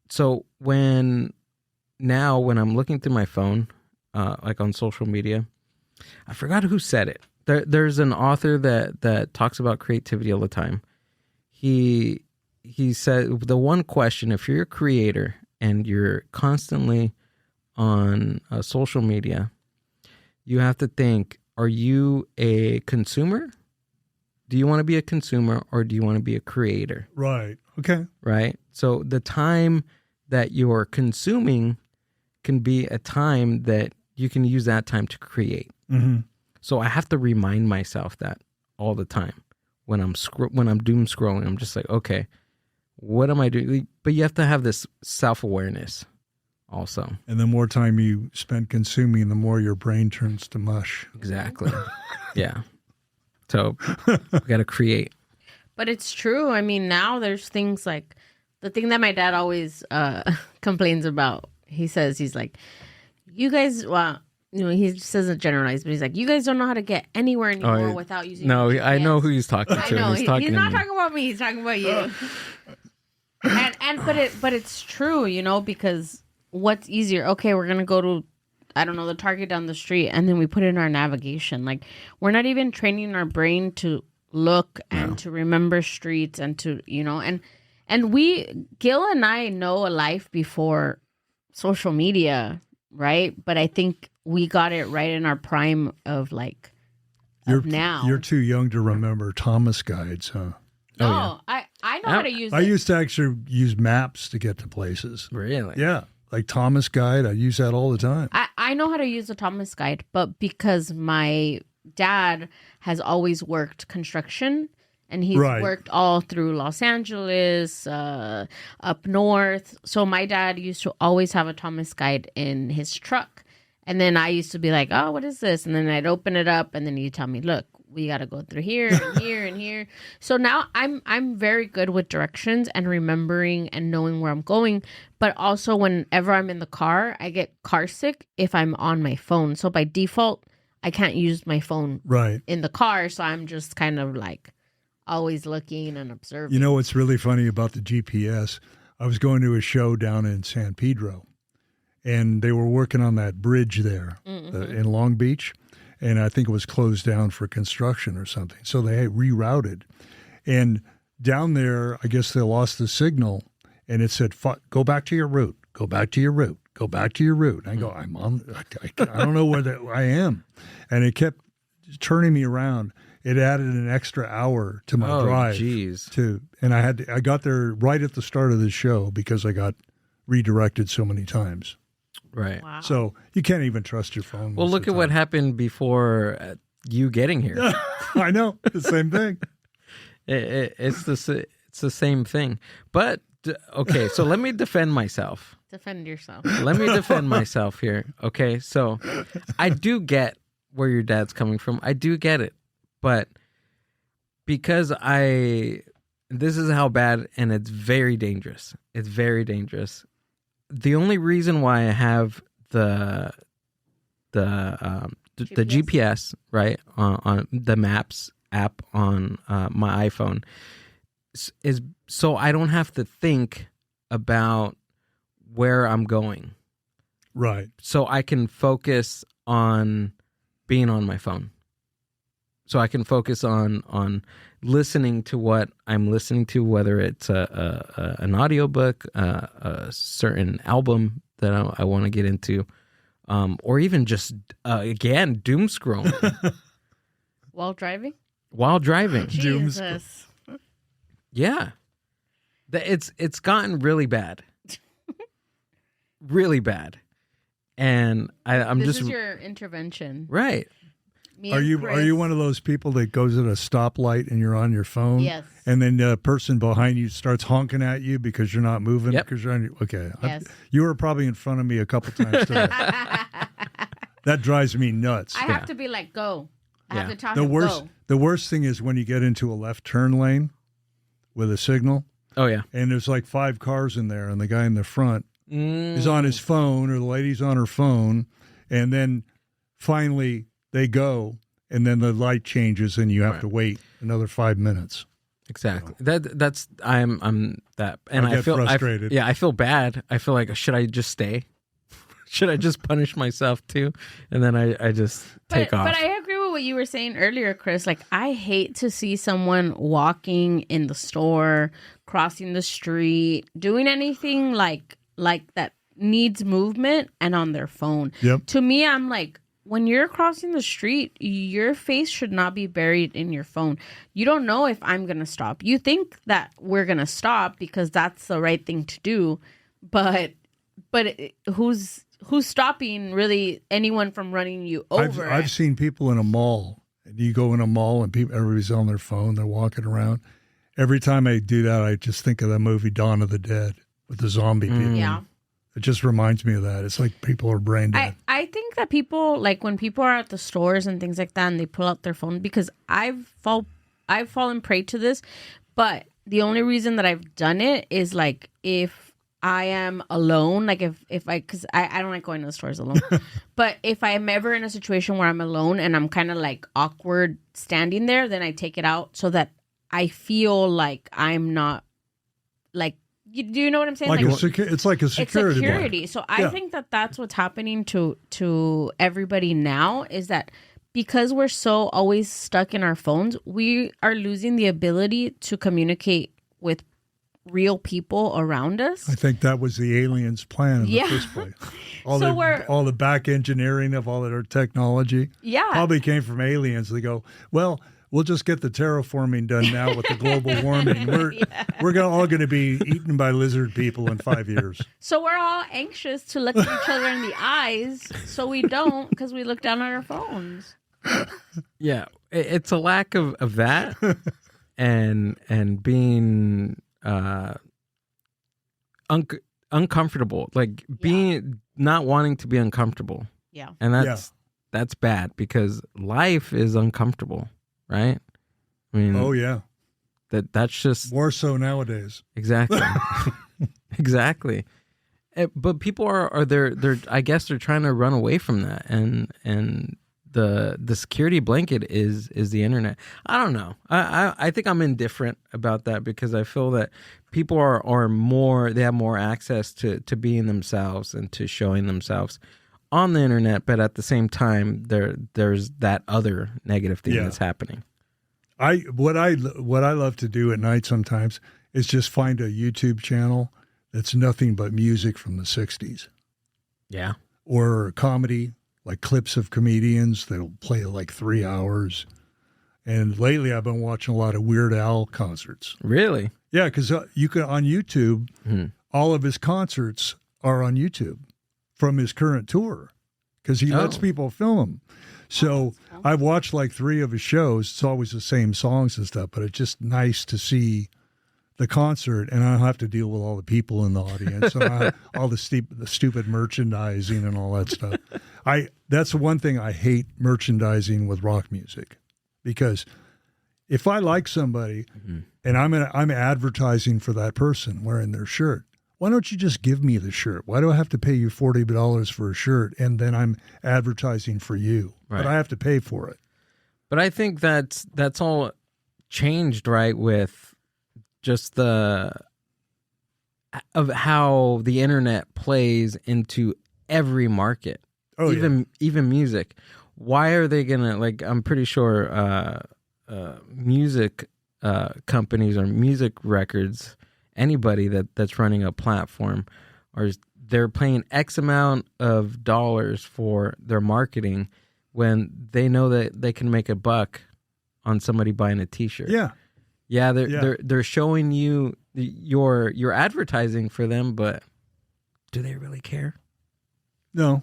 So when I'm looking through my phone, like on social media, I forgot who said it. There's an author that talks about creativity all the time. He said the one question, if you're a creator and you're constantly on social media, you have to think, are you a consumer? Do you want to be a consumer or do you want to be a creator? Right. Okay. Right? So the time that you're consuming can be a time that you can use that time to create. Mm-hmm. So I have to remind myself that all the time when I'm doom scrolling. I'm just like, okay, what am I doing? But you have to have this self-awareness also. And the more time you spend consuming, the more your brain turns to mush. Exactly. Yeah. So we got to create. But it's true. I mean, now there's things like the thing that my dad always complains about. He says, he's like, you guys, well, you know, he just doesn't generalize, but he's like, you guys don't know how to get anywhere anymore without using No, your I know GPS." who he's talking to. I know. He's He's not talking about me. He's talking about you. But it's true, you know, because what's easier? Okay, we're going to go to, I don't know, the Target down the street, and then we put in our navigation. Like, we're not even training our brain to look and to remember streets and to, you know, and Gil and I know a life before social media, right? But I think we got it right in our prime of like, now. You're too young to remember Thomas guides, huh? No, I know how to use I it. used to actually use maps to get to places. Really? Yeah. Like Thomas Guide, I use that all the time. I know how to use the Thomas Guide, but because my dad has always worked construction and he's worked all through Los Angeles, up north. So my dad used to always have a Thomas Guide in his truck. And then I used to be like, oh, what is this? And then I'd open it up and then he'd tell me, look, we got to go through here and here and here. So now I'm very good with directions and remembering and knowing where I'm going. But also whenever I'm in the car, I get car sick if I'm on my phone. So by default, I can't use my phone Right. in the car, so I'm just kind of like always looking and observing. You know what's really funny about the GPS? I was going to a show down in San Pedro, and they were working on that bridge there in Long Beach, and I think it was closed down for construction or something. So they rerouted. And down there, I guess they lost the signal, and it said, go back to your route, go back to your route, go back to your route. And I go, I don't know where I am. And it kept turning me around. It added an extra hour to my drive. Geez. And I got there right at the start of the show because I got redirected so many times. Right. Wow. So you can't even trust your phone. Well, look at what happened before you getting here. I know. The same thing. It's the same thing. But, okay, so let me defend myself. Defend yourself. Let me defend myself here. Okay, so I do get where your dad's coming from. I do get it. But because this is how bad, and it's very dangerous. It's very dangerous. The only reason why I have the GPS, right, on the Maps app on my iPhone is so I don't have to think about where I'm going. Right. So I can focus on being on my phone. So I can focus on listening to what I'm listening to, whether it's an audiobook, a certain album that I want to get into, or even just, again, doom scrolling. While driving? While driving. Jesus. Yeah. It's gotten really bad. Really bad. And I'm this just... is your intervention. Right. Are you one of those people that goes at a stoplight and you're on your phone? Yes. And then the person behind you starts honking at you because you're not moving? Yep. Because you're on your, okay. Yes. You were probably in front of me a couple times today. That drives me nuts. I have to be like, go. I have to talk The worst thing is when you get into a left turn lane with a signal. Oh, yeah. And there's like 5 cars in there, and the guy in the front is on his phone, or the lady's on her phone, and then finally they go, and then the light changes, and you have to wait another 5 minutes. Exactly. That's I'm that, and I get frustrated. I feel bad. I feel like, should I just stay? Should I just punish myself too? And then I just take off. But I agree with what you were saying earlier, Chris. Like, I hate to see someone walking in the store, crossing the street, doing anything like that needs movement and on their phone. Yep. To me, I'm like, when you're crossing the street, your face should not be buried in your phone. You don't know if I'm going to stop. You think that we're going to stop because that's the right thing to do. But who's stopping really anyone from running you over? I've seen people in a mall. You go in a mall and everybody's on their phone. They're walking around. Every time I do that, I just think of the movie Dawn of the Dead with the zombie people. Yeah. It just reminds me of that. It's like people are brain dead. I think that people, like when people are at the stores and things like that and they pull out their phone, because I've fallen prey to this, but the only reason that I've done it is like if I am alone, like because I don't like going to the stores alone, but if I'm ever in a situation where I'm alone and I'm kind of like awkward standing there, then I take it out so that I feel like I'm not like, do you know what I'm saying? It's like a security. It's security. So I think that that's what's happening to everybody now, is that because we're so always stuck in our phones, we are losing the ability to communicate with real people around us. I think that was the aliens' plan in the first place. All the back engineering of all of their technology probably came from aliens. They go, well, we'll just get the terraforming done now with the global warming. We're all going to be eaten by lizard people in 5 years. So we're all anxious to look at each other in the eyes, so we don't, because we look down on our phones. Yeah, it's a lack of that, and being uncomfortable, like being not wanting to be uncomfortable. Yeah, and that's bad because life is uncomfortable, right? I mean, oh yeah, that's just more so nowadays. Exactly, exactly. But people are they're I guess they're trying to run away from that, and the security blanket is the internet. I don't know. I think I'm indifferent about that because I feel that people are more, they have more access to being themselves and to showing themselves on the internet, but at the same time there's that other negative thing that's happening. What I love to do at night sometimes is just find a YouTube channel that's nothing but music from the 60s. Yeah. Or comedy, like clips of comedians that'll play like 3 hours. And lately I've been watching a lot of Weird Al concerts. Really? Yeah, because you can on YouTube, all of his concerts are on YouTube from his current tour because he lets people film them. So I've watched like 3 of his shows. It's always the same songs and stuff, but it's just nice to see the concert, and I don't have to deal with all the people in the audience, and all the stupid merchandising and all that stuff. That's the one thing I hate, merchandising with rock music, because if I like somebody and I'm advertising for that person wearing their shirt, why don't you just give me the shirt? Why do I have to pay you $40 for a shirt and then I'm advertising for you? Right. But I have to pay for it. But I think that's all changed, right, with just of how the internet plays into every market. Oh, even music. Why are they gonna, like, I'm pretty sure music companies or music records, anybody that's running a platform, or they're paying X amount of dollars for their marketing when they know that they can make a buck on somebody buying a T-shirt. Yeah, they're showing you your advertising for them, but do they really care? No.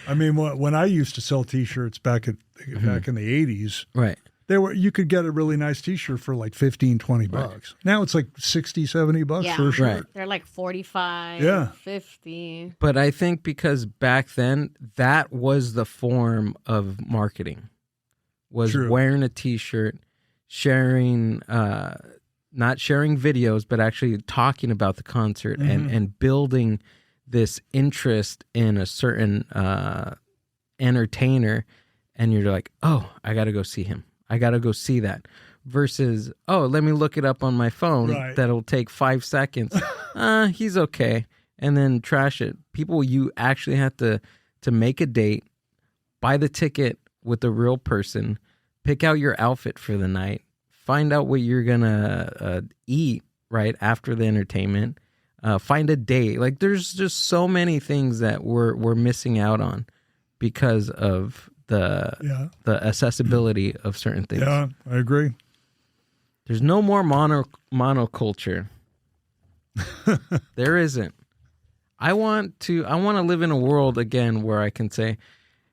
I mean, when I used to sell T-shirts back in the 80s, right? You could get a really nice T-shirt for like $15-20. Right. Now it's like $60-70 for a shirt. Right. They're like $45, $50. But I think because back then that was the form of marketing, was wearing a T-shirt, sharing, not sharing videos, but actually talking about the concert and building this interest in a certain entertainer, and you're like, oh, I got to go see him. I got to go see that. Versus, oh, let me look it up on my phone. Right. That'll take 5 seconds. He's okay. And then trash it. People, you actually have to make a date, buy the ticket with the real person, pick out your outfit for the night, find out what you're going to eat right after the entertainment, find a date. Like, there's just so many things that we're missing out on because of the accessibility of certain things. Yeah, I agree. There's no more monoculture. There isn't. I want to live in a world again where I can say,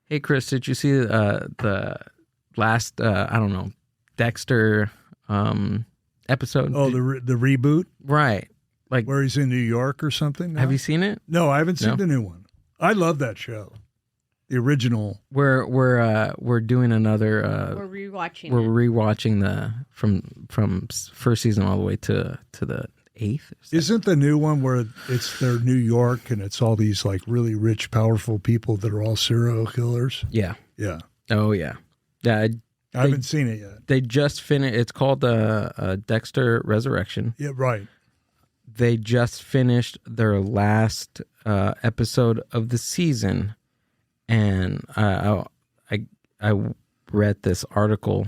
"Hey, Chris, did you see the last Dexter episode?" Oh, the reboot, right? Like where he's in New York or something. Have you seen it? No, I haven't seen the new one. I love that show. The original. We're doing another. We're rewatching. We're rewatching the from first season all the way to the 8th. Isn't the new one where they're New York and it's all these like really rich, powerful people that are all serial killers? Yeah. Yeah. Oh yeah. Yeah. I haven't seen it yet. They just finished. It's called Dexter Resurrection. Yeah. Right. They just finished their last episode of the season. And I read this article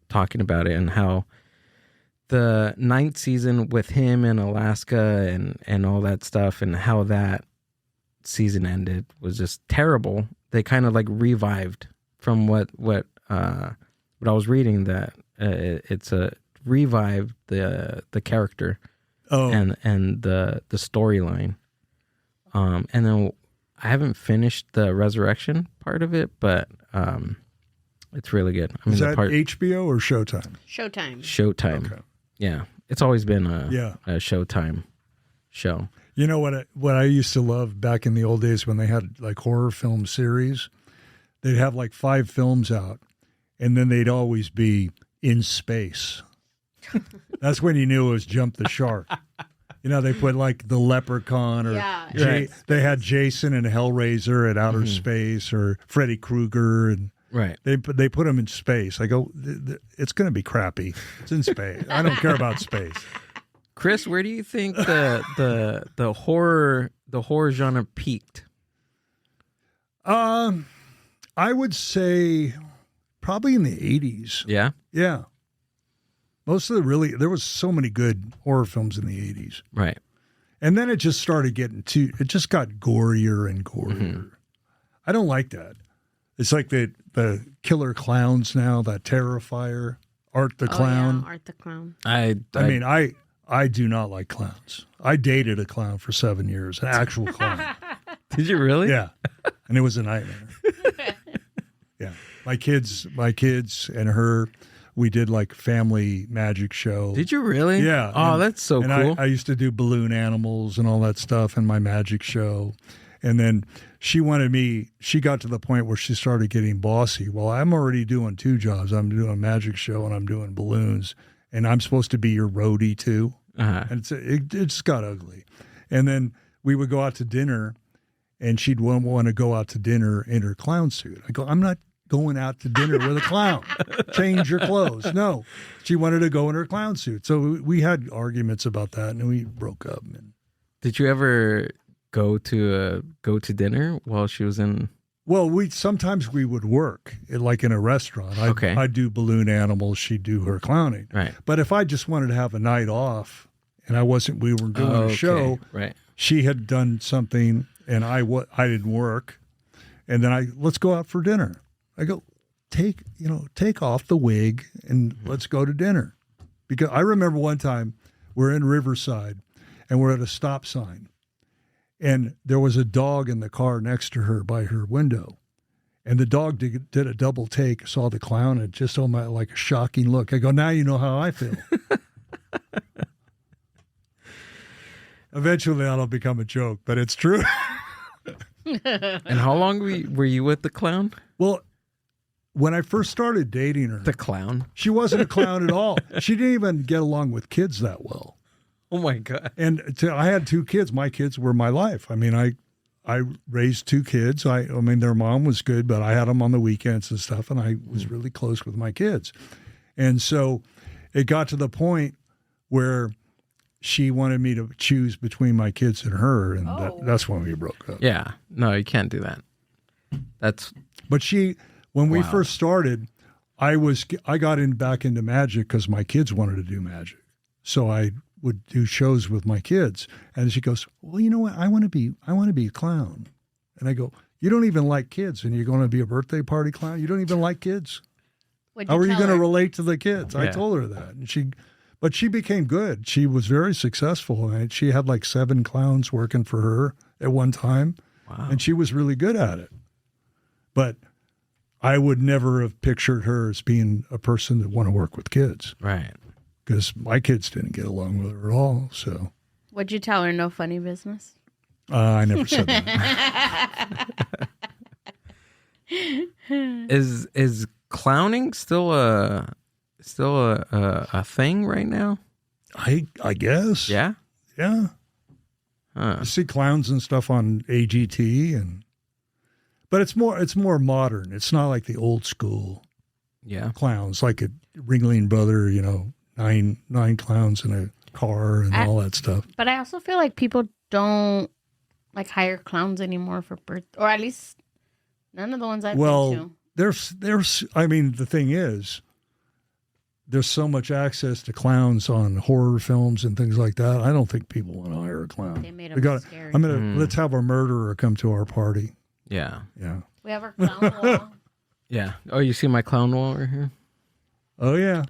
talking about it and how the 9th season with him in Alaska and all that stuff and how that season ended was just terrible. They kind of like revived from what I was reading, that it's a revived the character and the storyline. And then I haven't finished the resurrection part of it, but it's really good. I mean, is that HBO or Showtime? Showtime. Okay. Yeah, it's always been a Showtime show. You know what I used to love back in the old days when they had like horror film series? They'd have like 5 films out, and then they'd always be in space. That's when you knew it was Jump the Shark. You know, they put like the Leprechaun, or Yeah. They had Jason and Hellraiser at outer space, or Freddy Krueger, and Right. they put them in space. I go, it's going to be crappy. It's in space. I don't care about space. Chris, where do you think the horror genre peaked? I would say probably in the 80s. Yeah. Yeah. Most of there was so many good horror films in the 80s. Right. And then it just started it just got gorier and gorier. I don't like that. It's like the killer clowns now, that Terrifier, Art the Clown. Yeah, Art the Clown. I mean, I do not like clowns. I dated a clown for 7 years, an actual clown. Did you really? Yeah. And it was a nightmare. Yeah. My kids and her, we did like family magic show. Did you really? Yeah. Oh, that's so and cool. I used to do balloon animals and all that stuff in my magic show. And then she got to the point where she started getting bossy. Well, I'm already doing 2 jobs. I'm doing a magic show and I'm doing balloons. And I'm supposed to be your roadie too. Uh-huh. And it just got ugly. And then we would go out to dinner and she'd want to go out to dinner in her clown suit. I go, I'm not going out to dinner with a clown. Change your clothes. No, she wanted to go in her clown suit. So we had arguments about that, and we broke up. Did you ever go to dinner while she was in? Well, sometimes we would work like in a restaurant. I'd do balloon animals. She'd do her clowning. Right. But if I just wanted to have a night off, and we were doing a show. Right. She had done something, and I didn't work, and then let's go out for dinner. I go, take off the wig and let's go to dinner. Because I remember one time we're in Riverside and we're at a stop sign and there was a dog in the car next to her by her window. And the dog did a double take, saw the clown, and just on my like a shocking look. I go, now you know how I feel. Eventually that'll become a joke, but it's true. And how long were you with the clown? Well, when I first started dating her, The clown? she wasn't a clown at all. She didn't even get along with kids that well. Oh my God. And I had 2 kids. My kids were my life. I mean, I raised 2 kids. I mean, their mom was good, but I had them on the weekends and stuff, and I was really close with my kids. And so it got to the point where she wanted me to choose between my kids and her, and that's when we broke up. Yeah. No, you can't do that. But when we first started, I got back into magic because my kids wanted to do magic. So I would do shows with my kids. And she goes, well, you know what? I want to be a clown. And I go, you don't even like kids and you're going to be a birthday party clown? You don't even like kids? How are you going to relate to the kids? I told her that. And but she became good. She was very successful. And she had like 7 clowns working for her at one time. Wow. And she was really good at it. But I would never have pictured her as being a person that want to work with kids. Right. Because my kids didn't get along with her at all. So, Would you tell her no funny business? I never said that. Is clowning still a thing right now? I guess. Yeah. Yeah. Huh. You see clowns and stuff on AGT, but it's more modern. It's not like the old school clowns, like a Ringling Brother, 9 clowns in a car and all that stuff. But I also feel like people don't like hire clowns anymore for birth, or at least none of the ones I've been to. There's I mean, the thing is, there's so much access to clowns on horror films and things like that. I don't think people want to hire a clown. They made them scary. Let's have a murderer come to our party. Yeah. Yeah. We have our clown wall. Yeah. Oh, you see my clown wall right here? Oh, yeah.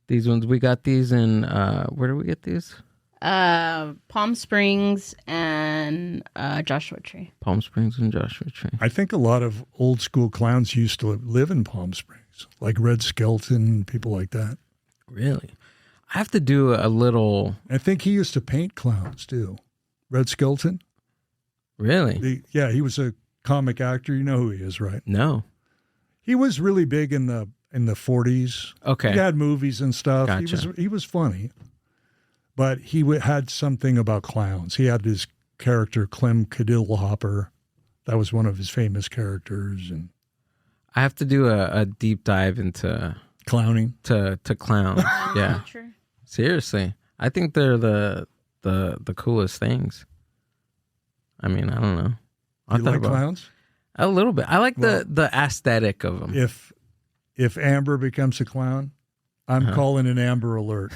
These ones, we got these in, where do we get these? Palm Springs and Joshua Tree. Palm Springs and Joshua Tree. I think a lot of old school clowns used to live in Palm Springs, like Red Skelton, people like that. Really? I have to do a little... I think he used to paint clowns, too. Red Skelton. Really? He was a comic actor. You know who he is, right? No. He was really big in the 40s. Okay. He had movies and stuff. Gotcha. He was funny. But he had something about clowns. He had his character, Clem Cadillhopper. That was one of his famous characters. And I have to do a deep dive into clowning. To clowns. Yeah. Sure. Seriously. I think they're the coolest things. I mean, I don't know. You like clowns? A little bit. I like the aesthetic of them. If Amber becomes a clown, I'm calling an Amber Alert.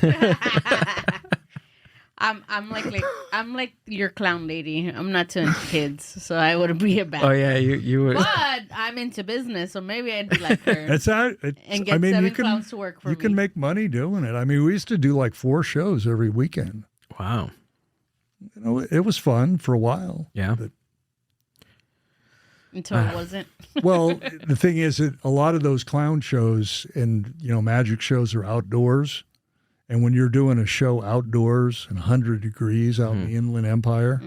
I'm like your clown lady. I'm not too into kids, so I would be a bad. Oh yeah, you would. But I'm into business, so maybe I'd be like her. That's how. And get seven clowns to work for me. You can make money doing it. I mean, we used to do like 4 shows every weekend. Wow. You know, it was fun for a while. Yeah. But, until it wasn't. well, the thing is that a lot of those clown shows and, magic shows are outdoors. And when you're doing a show outdoors and 100 degrees out in the Inland Empire,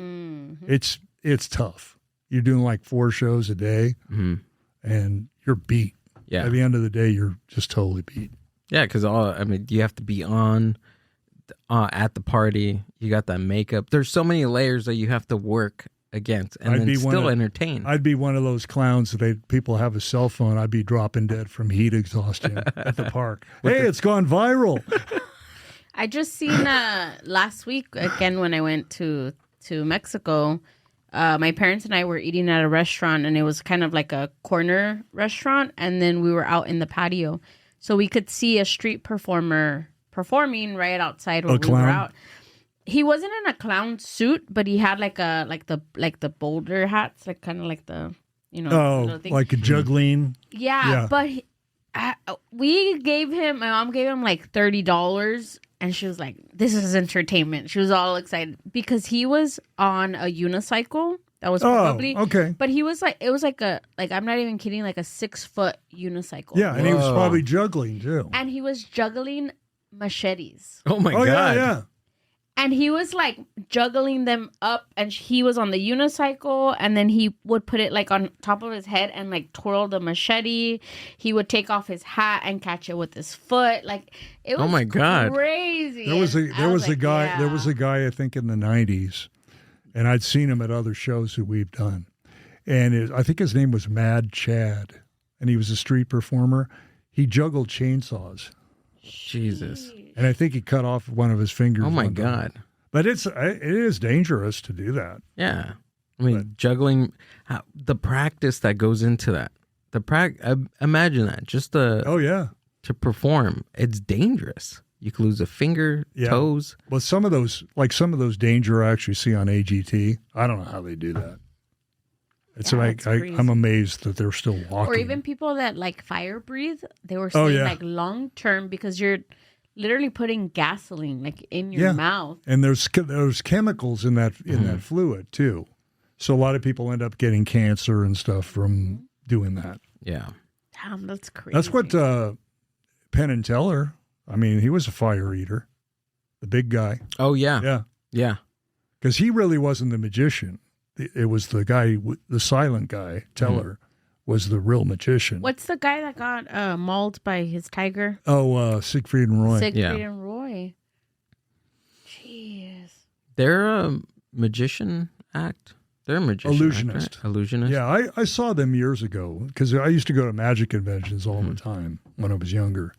it's tough. You're doing like 4 shows a day and you're beat. Yeah. At the end of the day, you're just totally beat. Yeah, because you have to be on at the party. You got that makeup. There's so many layers that you have to work against and then still entertain. I'd be one of those clowns that people have a cell phone. I'd be dropping dead from heat exhaustion at the park. Hey, it's gone viral. I just seen last week again when I went to Mexico. My parents and I were eating at a restaurant, and it was kind of like a corner restaurant. And then we were out in the patio, so we could see a street performer performing right outside where we were out. He wasn't in a clown suit, but he had like the boulder hats, like kind of like the little thing. Like a juggling. Yeah. But my mom gave him like $30. And she was like, "This is entertainment." She was all excited because he was on a unicycle. That was probably okay. But he was like, it was like I'm not even kidding, like a 6-foot unicycle. Yeah, and he was probably juggling too. And he was juggling machetes. Oh my God! Yeah. And he was like juggling them up, and he was on the unicycle, and then he would put it like on top of his head and like twirl the machete. He would take off his hat and catch it with his foot. Like it was oh my God. Crazy. There was a guy I think in the 90s, and I'd seen him at other shows that we've done. And I think his name was Mad Chad, and he was a street performer. He juggled chainsaws. Jesus. And I think he cut off one of his fingers. Oh my God. But it is dangerous to do that. Yeah. I mean, juggling, the practice that goes into that. Imagine that. Just to perform. It's dangerous. You could lose a finger, toes. Well, some of those danger I actually see on AGT. I don't know how they do that. It's I'm amazed that they're still walking. Or even people that like fire breathe. They were saying like long term, because you're literally putting gasoline like in your mouth. And there's chemicals in that fluid too. So a lot of people end up getting cancer and stuff from doing that. Yeah. Damn, that's crazy. That's what Penn and Teller, I mean, he was a fire eater. The big guy. Oh yeah. Yeah. Yeah. Because he really wasn't the magician. It was the guy, the silent guy, Teller, was the real magician. What's the guy that got mauled by his tiger? Oh, Siegfried and Roy. And Roy. Jeez. They're a magician act. They're a magician. Illusionist. Act, right? Illusionist. Yeah, I saw them years ago because I used to go to magic conventions all the time when I was younger.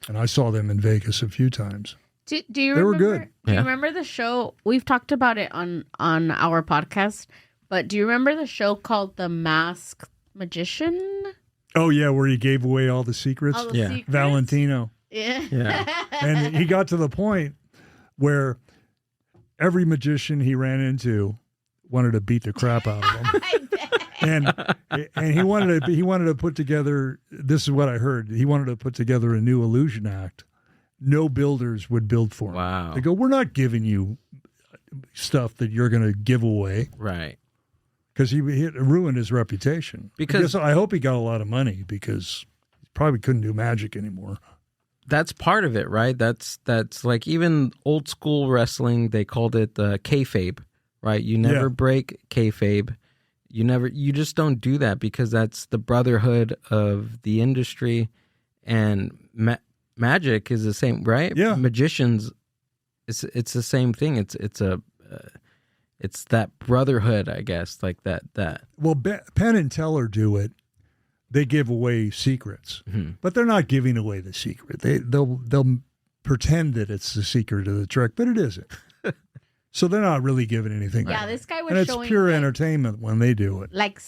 And I saw them in Vegas a few times. Do you they remember, were good. Do you remember the show? We've talked about it on our podcast, but do you remember the show called The Masked Magician? Oh, yeah, where he gave away all the secrets? Secrets? Valentino. Yeah. And he got to the point where every magician he ran into wanted to beat the crap out of him. and he wanted to put together, this is what I heard, he wanted to put together a new illusion act. No builders would build for him. Wow. They go, we're not giving you stuff that you're going to give away. Right. Because he ruined his reputation. Because I hope he got a lot of money because he probably couldn't do magic anymore. That's part of it, right? That's like even old school wrestling, they called it kayfabe, right? You never break kayfabe. You just don't do that because that's the brotherhood of the industry, and magic is the same, right? Yeah. Magicians, it's the same thing. It's that brotherhood, I guess, like that. Well, Penn and Teller do it. They give away secrets, but they're not giving away the secret. They'll pretend that it's the secret of the trick, but it isn't. So they're not really giving anything away. Yeah, this guy was and it's showing, pure like, entertainment when they do it. Like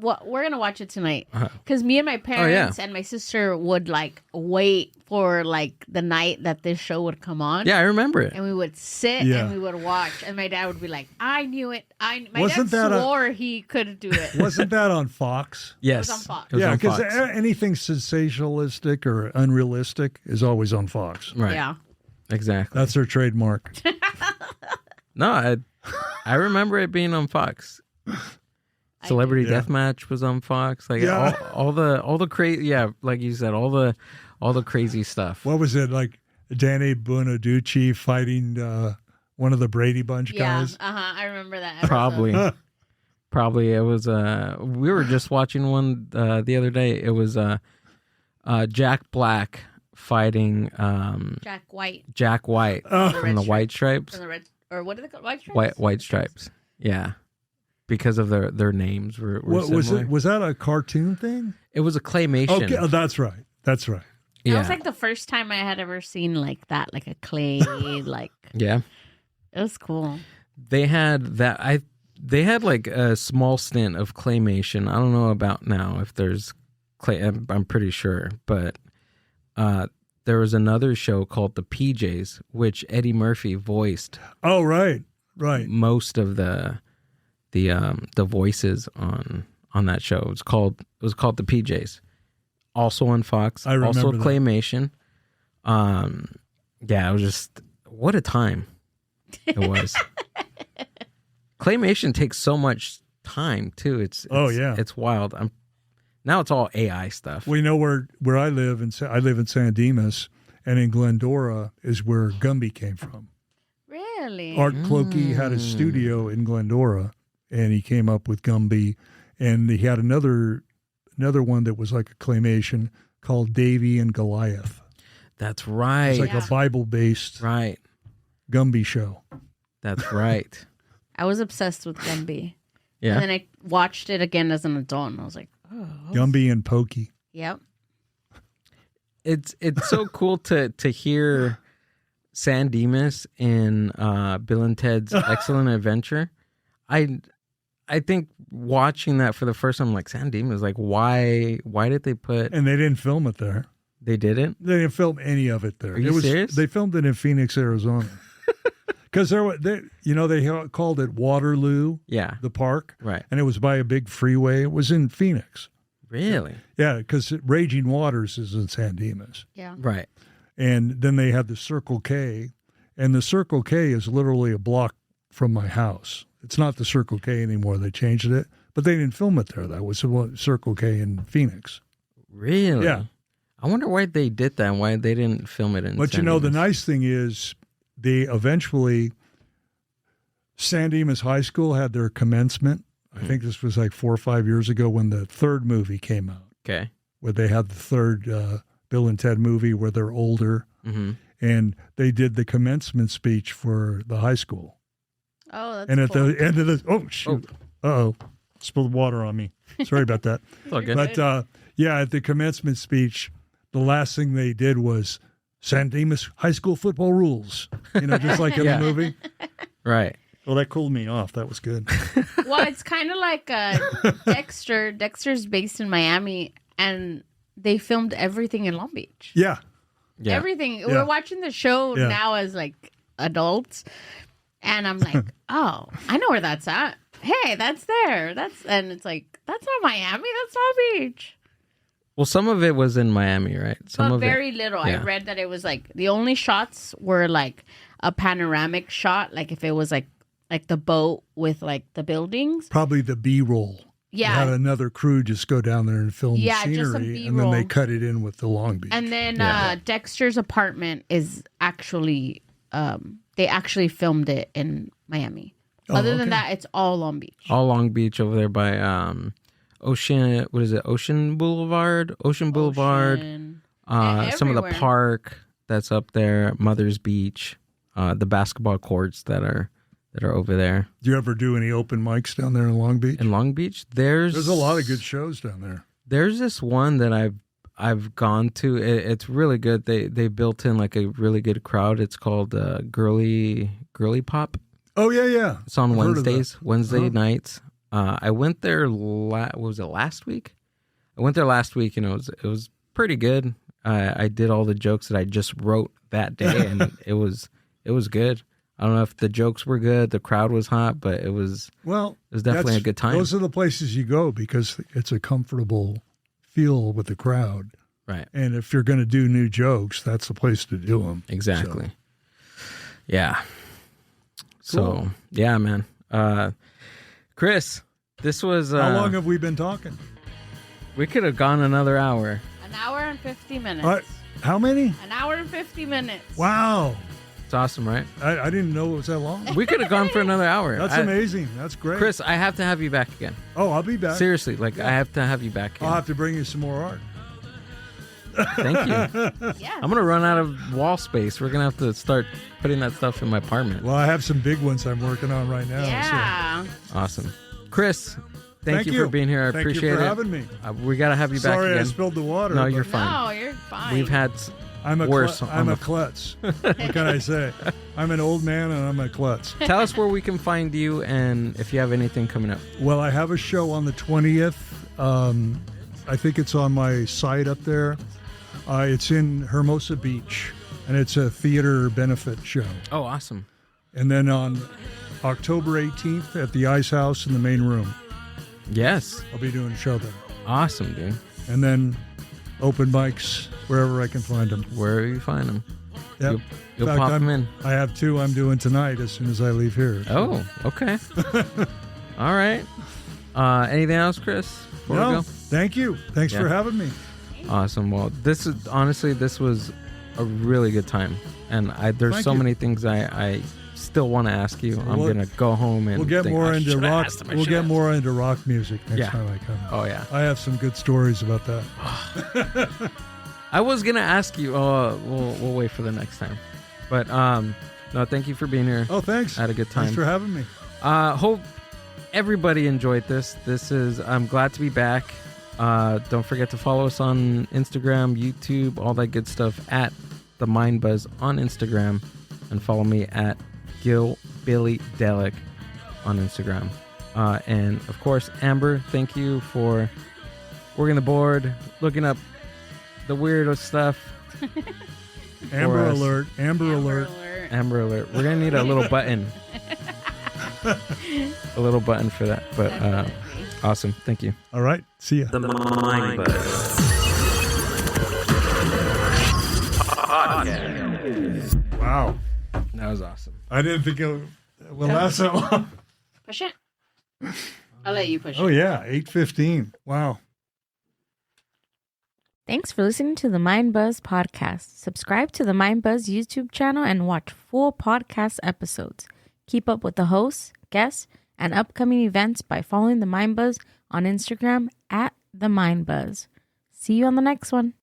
we're gonna watch it tonight because me and my parents yeah. and my sister would like wait for like the night that this show would come on. Yeah, I remember it. And we would sit and we would watch, and my dad would be like, "I knew it. My Wasn't dad that swore he could do it." Wasn't that on Fox? Yes, It was on Fox. It was Yeah, on because Fox. anything sensationalistic or unrealistic is always on Fox. Right. Yeah. Exactly. That's their trademark. No, I remember it being on Fox. Celebrity Yeah. Deathmatch was on Fox. Like Yeah. all the crazy, like you said, all the crazy stuff. What was it like? Danny Bonaducci fighting one of the Brady Bunch guys. I remember that episode. Probably it was. We were just watching one the other day. It was Jack Black fighting Jack White Jack White from the White Stripes. from the red, or what are they called? White Stripes? White Stripes. Yeah, because of their names were What was similar. it? Was that a cartoon thing? It was a claymation. Okay, that's right. That's right. That was like the first time I had ever seen like that, like a clay, like yeah. it was cool. They had that. They had like a small stint of claymation. I don't know about now if there's clay. I'm pretty sure, but there was another show called The PJs, which Eddie Murphy voiced. Oh, right. Most of the voices on that show. It was called The PJs. Also on Fox. I remember also that. claymation. Yeah, it was just what a time it was. Claymation takes so much time too. It's wild. Now it's all AI stuff. Well, you know where I live, I live in San Dimas, and in Glendora is where Gumby came from. Really? Art Clokey had a studio in Glendora, and he came up with Gumby, and he had another one that was like a claymation called Davy and Goliath. That's right. It's like a Bible-based right. Gumby show. That's right. I was obsessed with Gumby. Yeah. And then I watched it again as an adult, and I was like, oh. Gumby and Pokey. Yep. It's so cool to hear San Dimas in Bill and Ted's Excellent Adventure. I think watching that for the first time, like San Dimas, like why did they put? And they didn't film it there. They didn't. They didn't film any of it there. Are you serious? They filmed it in Phoenix, Arizona. Because they called it Waterloo, Yeah. the park, Right. and it was by a big freeway. It was in Phoenix. Really? Yeah, because Raging Waters is in San Dimas. Yeah. Right. And then they had the Circle K, and the Circle K is literally a block from my house. It's not the Circle K anymore. They changed it, but they didn't film it there. That was the Circle K in Phoenix. Really? Yeah. I wonder why they did that. Why they didn't film it in. But San the Dimas. nice thing is they eventually, San Dimas High School had their commencement. I think this was like 4 or 5 years ago when the third movie came out, Okay. where they had the third Bill and Ted movie where they're older. Mm-hmm. And they did the commencement speech for the high school. Oh, that's And at cool. the end of the, oh, shoot. Uh-oh. Spilled water on me. Sorry about that. It's all good. But yeah, at the commencement speech, the last thing they did was San Dimas High School football rules. Just like in Yeah. the movie. Right. Well, that cooled me off. That was good. Well, it's kind of like Dexter. Dexter's based in Miami, and they filmed everything in Long Beach. Yeah. Yeah. Everything. Yeah. We're watching the show Yeah. now as like adults, and I'm like, oh, I know where that's at. Hey, that's there. And it's like, that's not Miami. That's Long Beach. Well, some of it was in Miami, right? Some But of very it. little. Yeah. I read that it was like the only shots were like a panoramic shot, like if it was like the boat with like the buildings. Probably the B-roll. Yeah. They had another crew just go down there and film Yeah, the just some scenery, and then they B-roll. cut it in with the Long Beach. And then Yeah. Dexter's apartment is actually they actually filmed it in Miami. Oh, Other than okay. that, it's all Long Beach. All Long Beach over there by Ocean. What is it? Ocean Boulevard. Ocean Boulevard. Ocean. Some of the Everywhere. park that's up there. Mother's Beach. the basketball courts that are over there. Do you ever do any open mics down there in Long Beach? In Long Beach, there's a lot of good shows down there. There's this one that I've gone to. It's really good. They built in like a really good crowd. It's called Girly Pop. Oh yeah. It's on Wednesday nights. I went there. What was it, last week? I went there last week, and it was pretty good. I did all the jokes that I just wrote that day, and it was good. I don't know if the jokes were good, the crowd was hot, but it was definitely a good time. Those are the places you go because it's a comfortable feel with the crowd. Right. And if you're going to do new jokes, that's the place to do them. Exactly. So. Yeah. Cool. So, yeah, man. Chris, this was... How long have we been talking? We could have gone another hour. An hour and 50 minutes. How many? An hour and 50 minutes. Wow. It's awesome, right? I didn't know it was that long. We could have gone for another hour. That's amazing. That's great. Chris, I have to have you back again. Oh, I'll be back. Seriously, I have to have you back again. I'll have to bring you some more art. Thank you. Yeah. I'm going to run out of wall space. We're going to have to start putting that stuff in my apartment. Well, I have some big ones I'm working on right now. Yeah. So. Awesome. Chris, thank you for being here. I appreciate it. Thank you for having me. We got to have you back again. Sorry I spilled the water. No, you're fine. No, you're fine. We've had worse. I'm a klutz. What can I say? I'm an old man and I'm a klutz. Tell us where we can find you and if you have anything coming up. Well, I have a show on the 20th. I think it's on my site up there. It's in Hermosa Beach, and it's a theater benefit show. Oh, awesome. And then on October 18th at the Ice House in the main room. Yes. I'll be doing a show there. Awesome, dude. And then open mics wherever I can find them. Wherever you find them. Yep. You'll pop them in. I have 2 I'm doing tonight as soon as I leave here. Oh, okay. All right. Anything else, Chris? Before we go? Thank you. Thanks for having me. Awesome. Well, this was a really good time, and there's so many things I still want to ask you. I'm gonna go home and we'll get more into rock. We'll get more into rock music next time I come. Oh yeah, I have some good stories about that. I was gonna ask you. Oh, we'll wait for the next time. But no, thank you for being here. Oh, thanks. I had a good time. Thanks for having me. Hope everybody enjoyed this. I'm glad to be back. Don't forget to follow us on Instagram, YouTube, all that good stuff at The Mind Buzz on Instagram, and follow me at GILL Billy Delic on Instagram. And of course, Amber, thank you for working the board, looking up the weirdo stuff. Amber alert! Amber alert! Amber alert! We're gonna need a little button, a little button for that. But awesome, thank you. All right, see ya. The Mind Buzz Podcast. Wow, that was awesome. I didn't think it will last that long. Push it. I'll let you push it. Oh yeah, 8:15. Wow. Thanks for listening to the Mind Buzz podcast. Subscribe to the Mind Buzz YouTube channel and watch full podcast episodes. Keep up with the hosts, guests, and upcoming events by following the Mind Buzz on Instagram at the Mind Buzz. See you on the next one.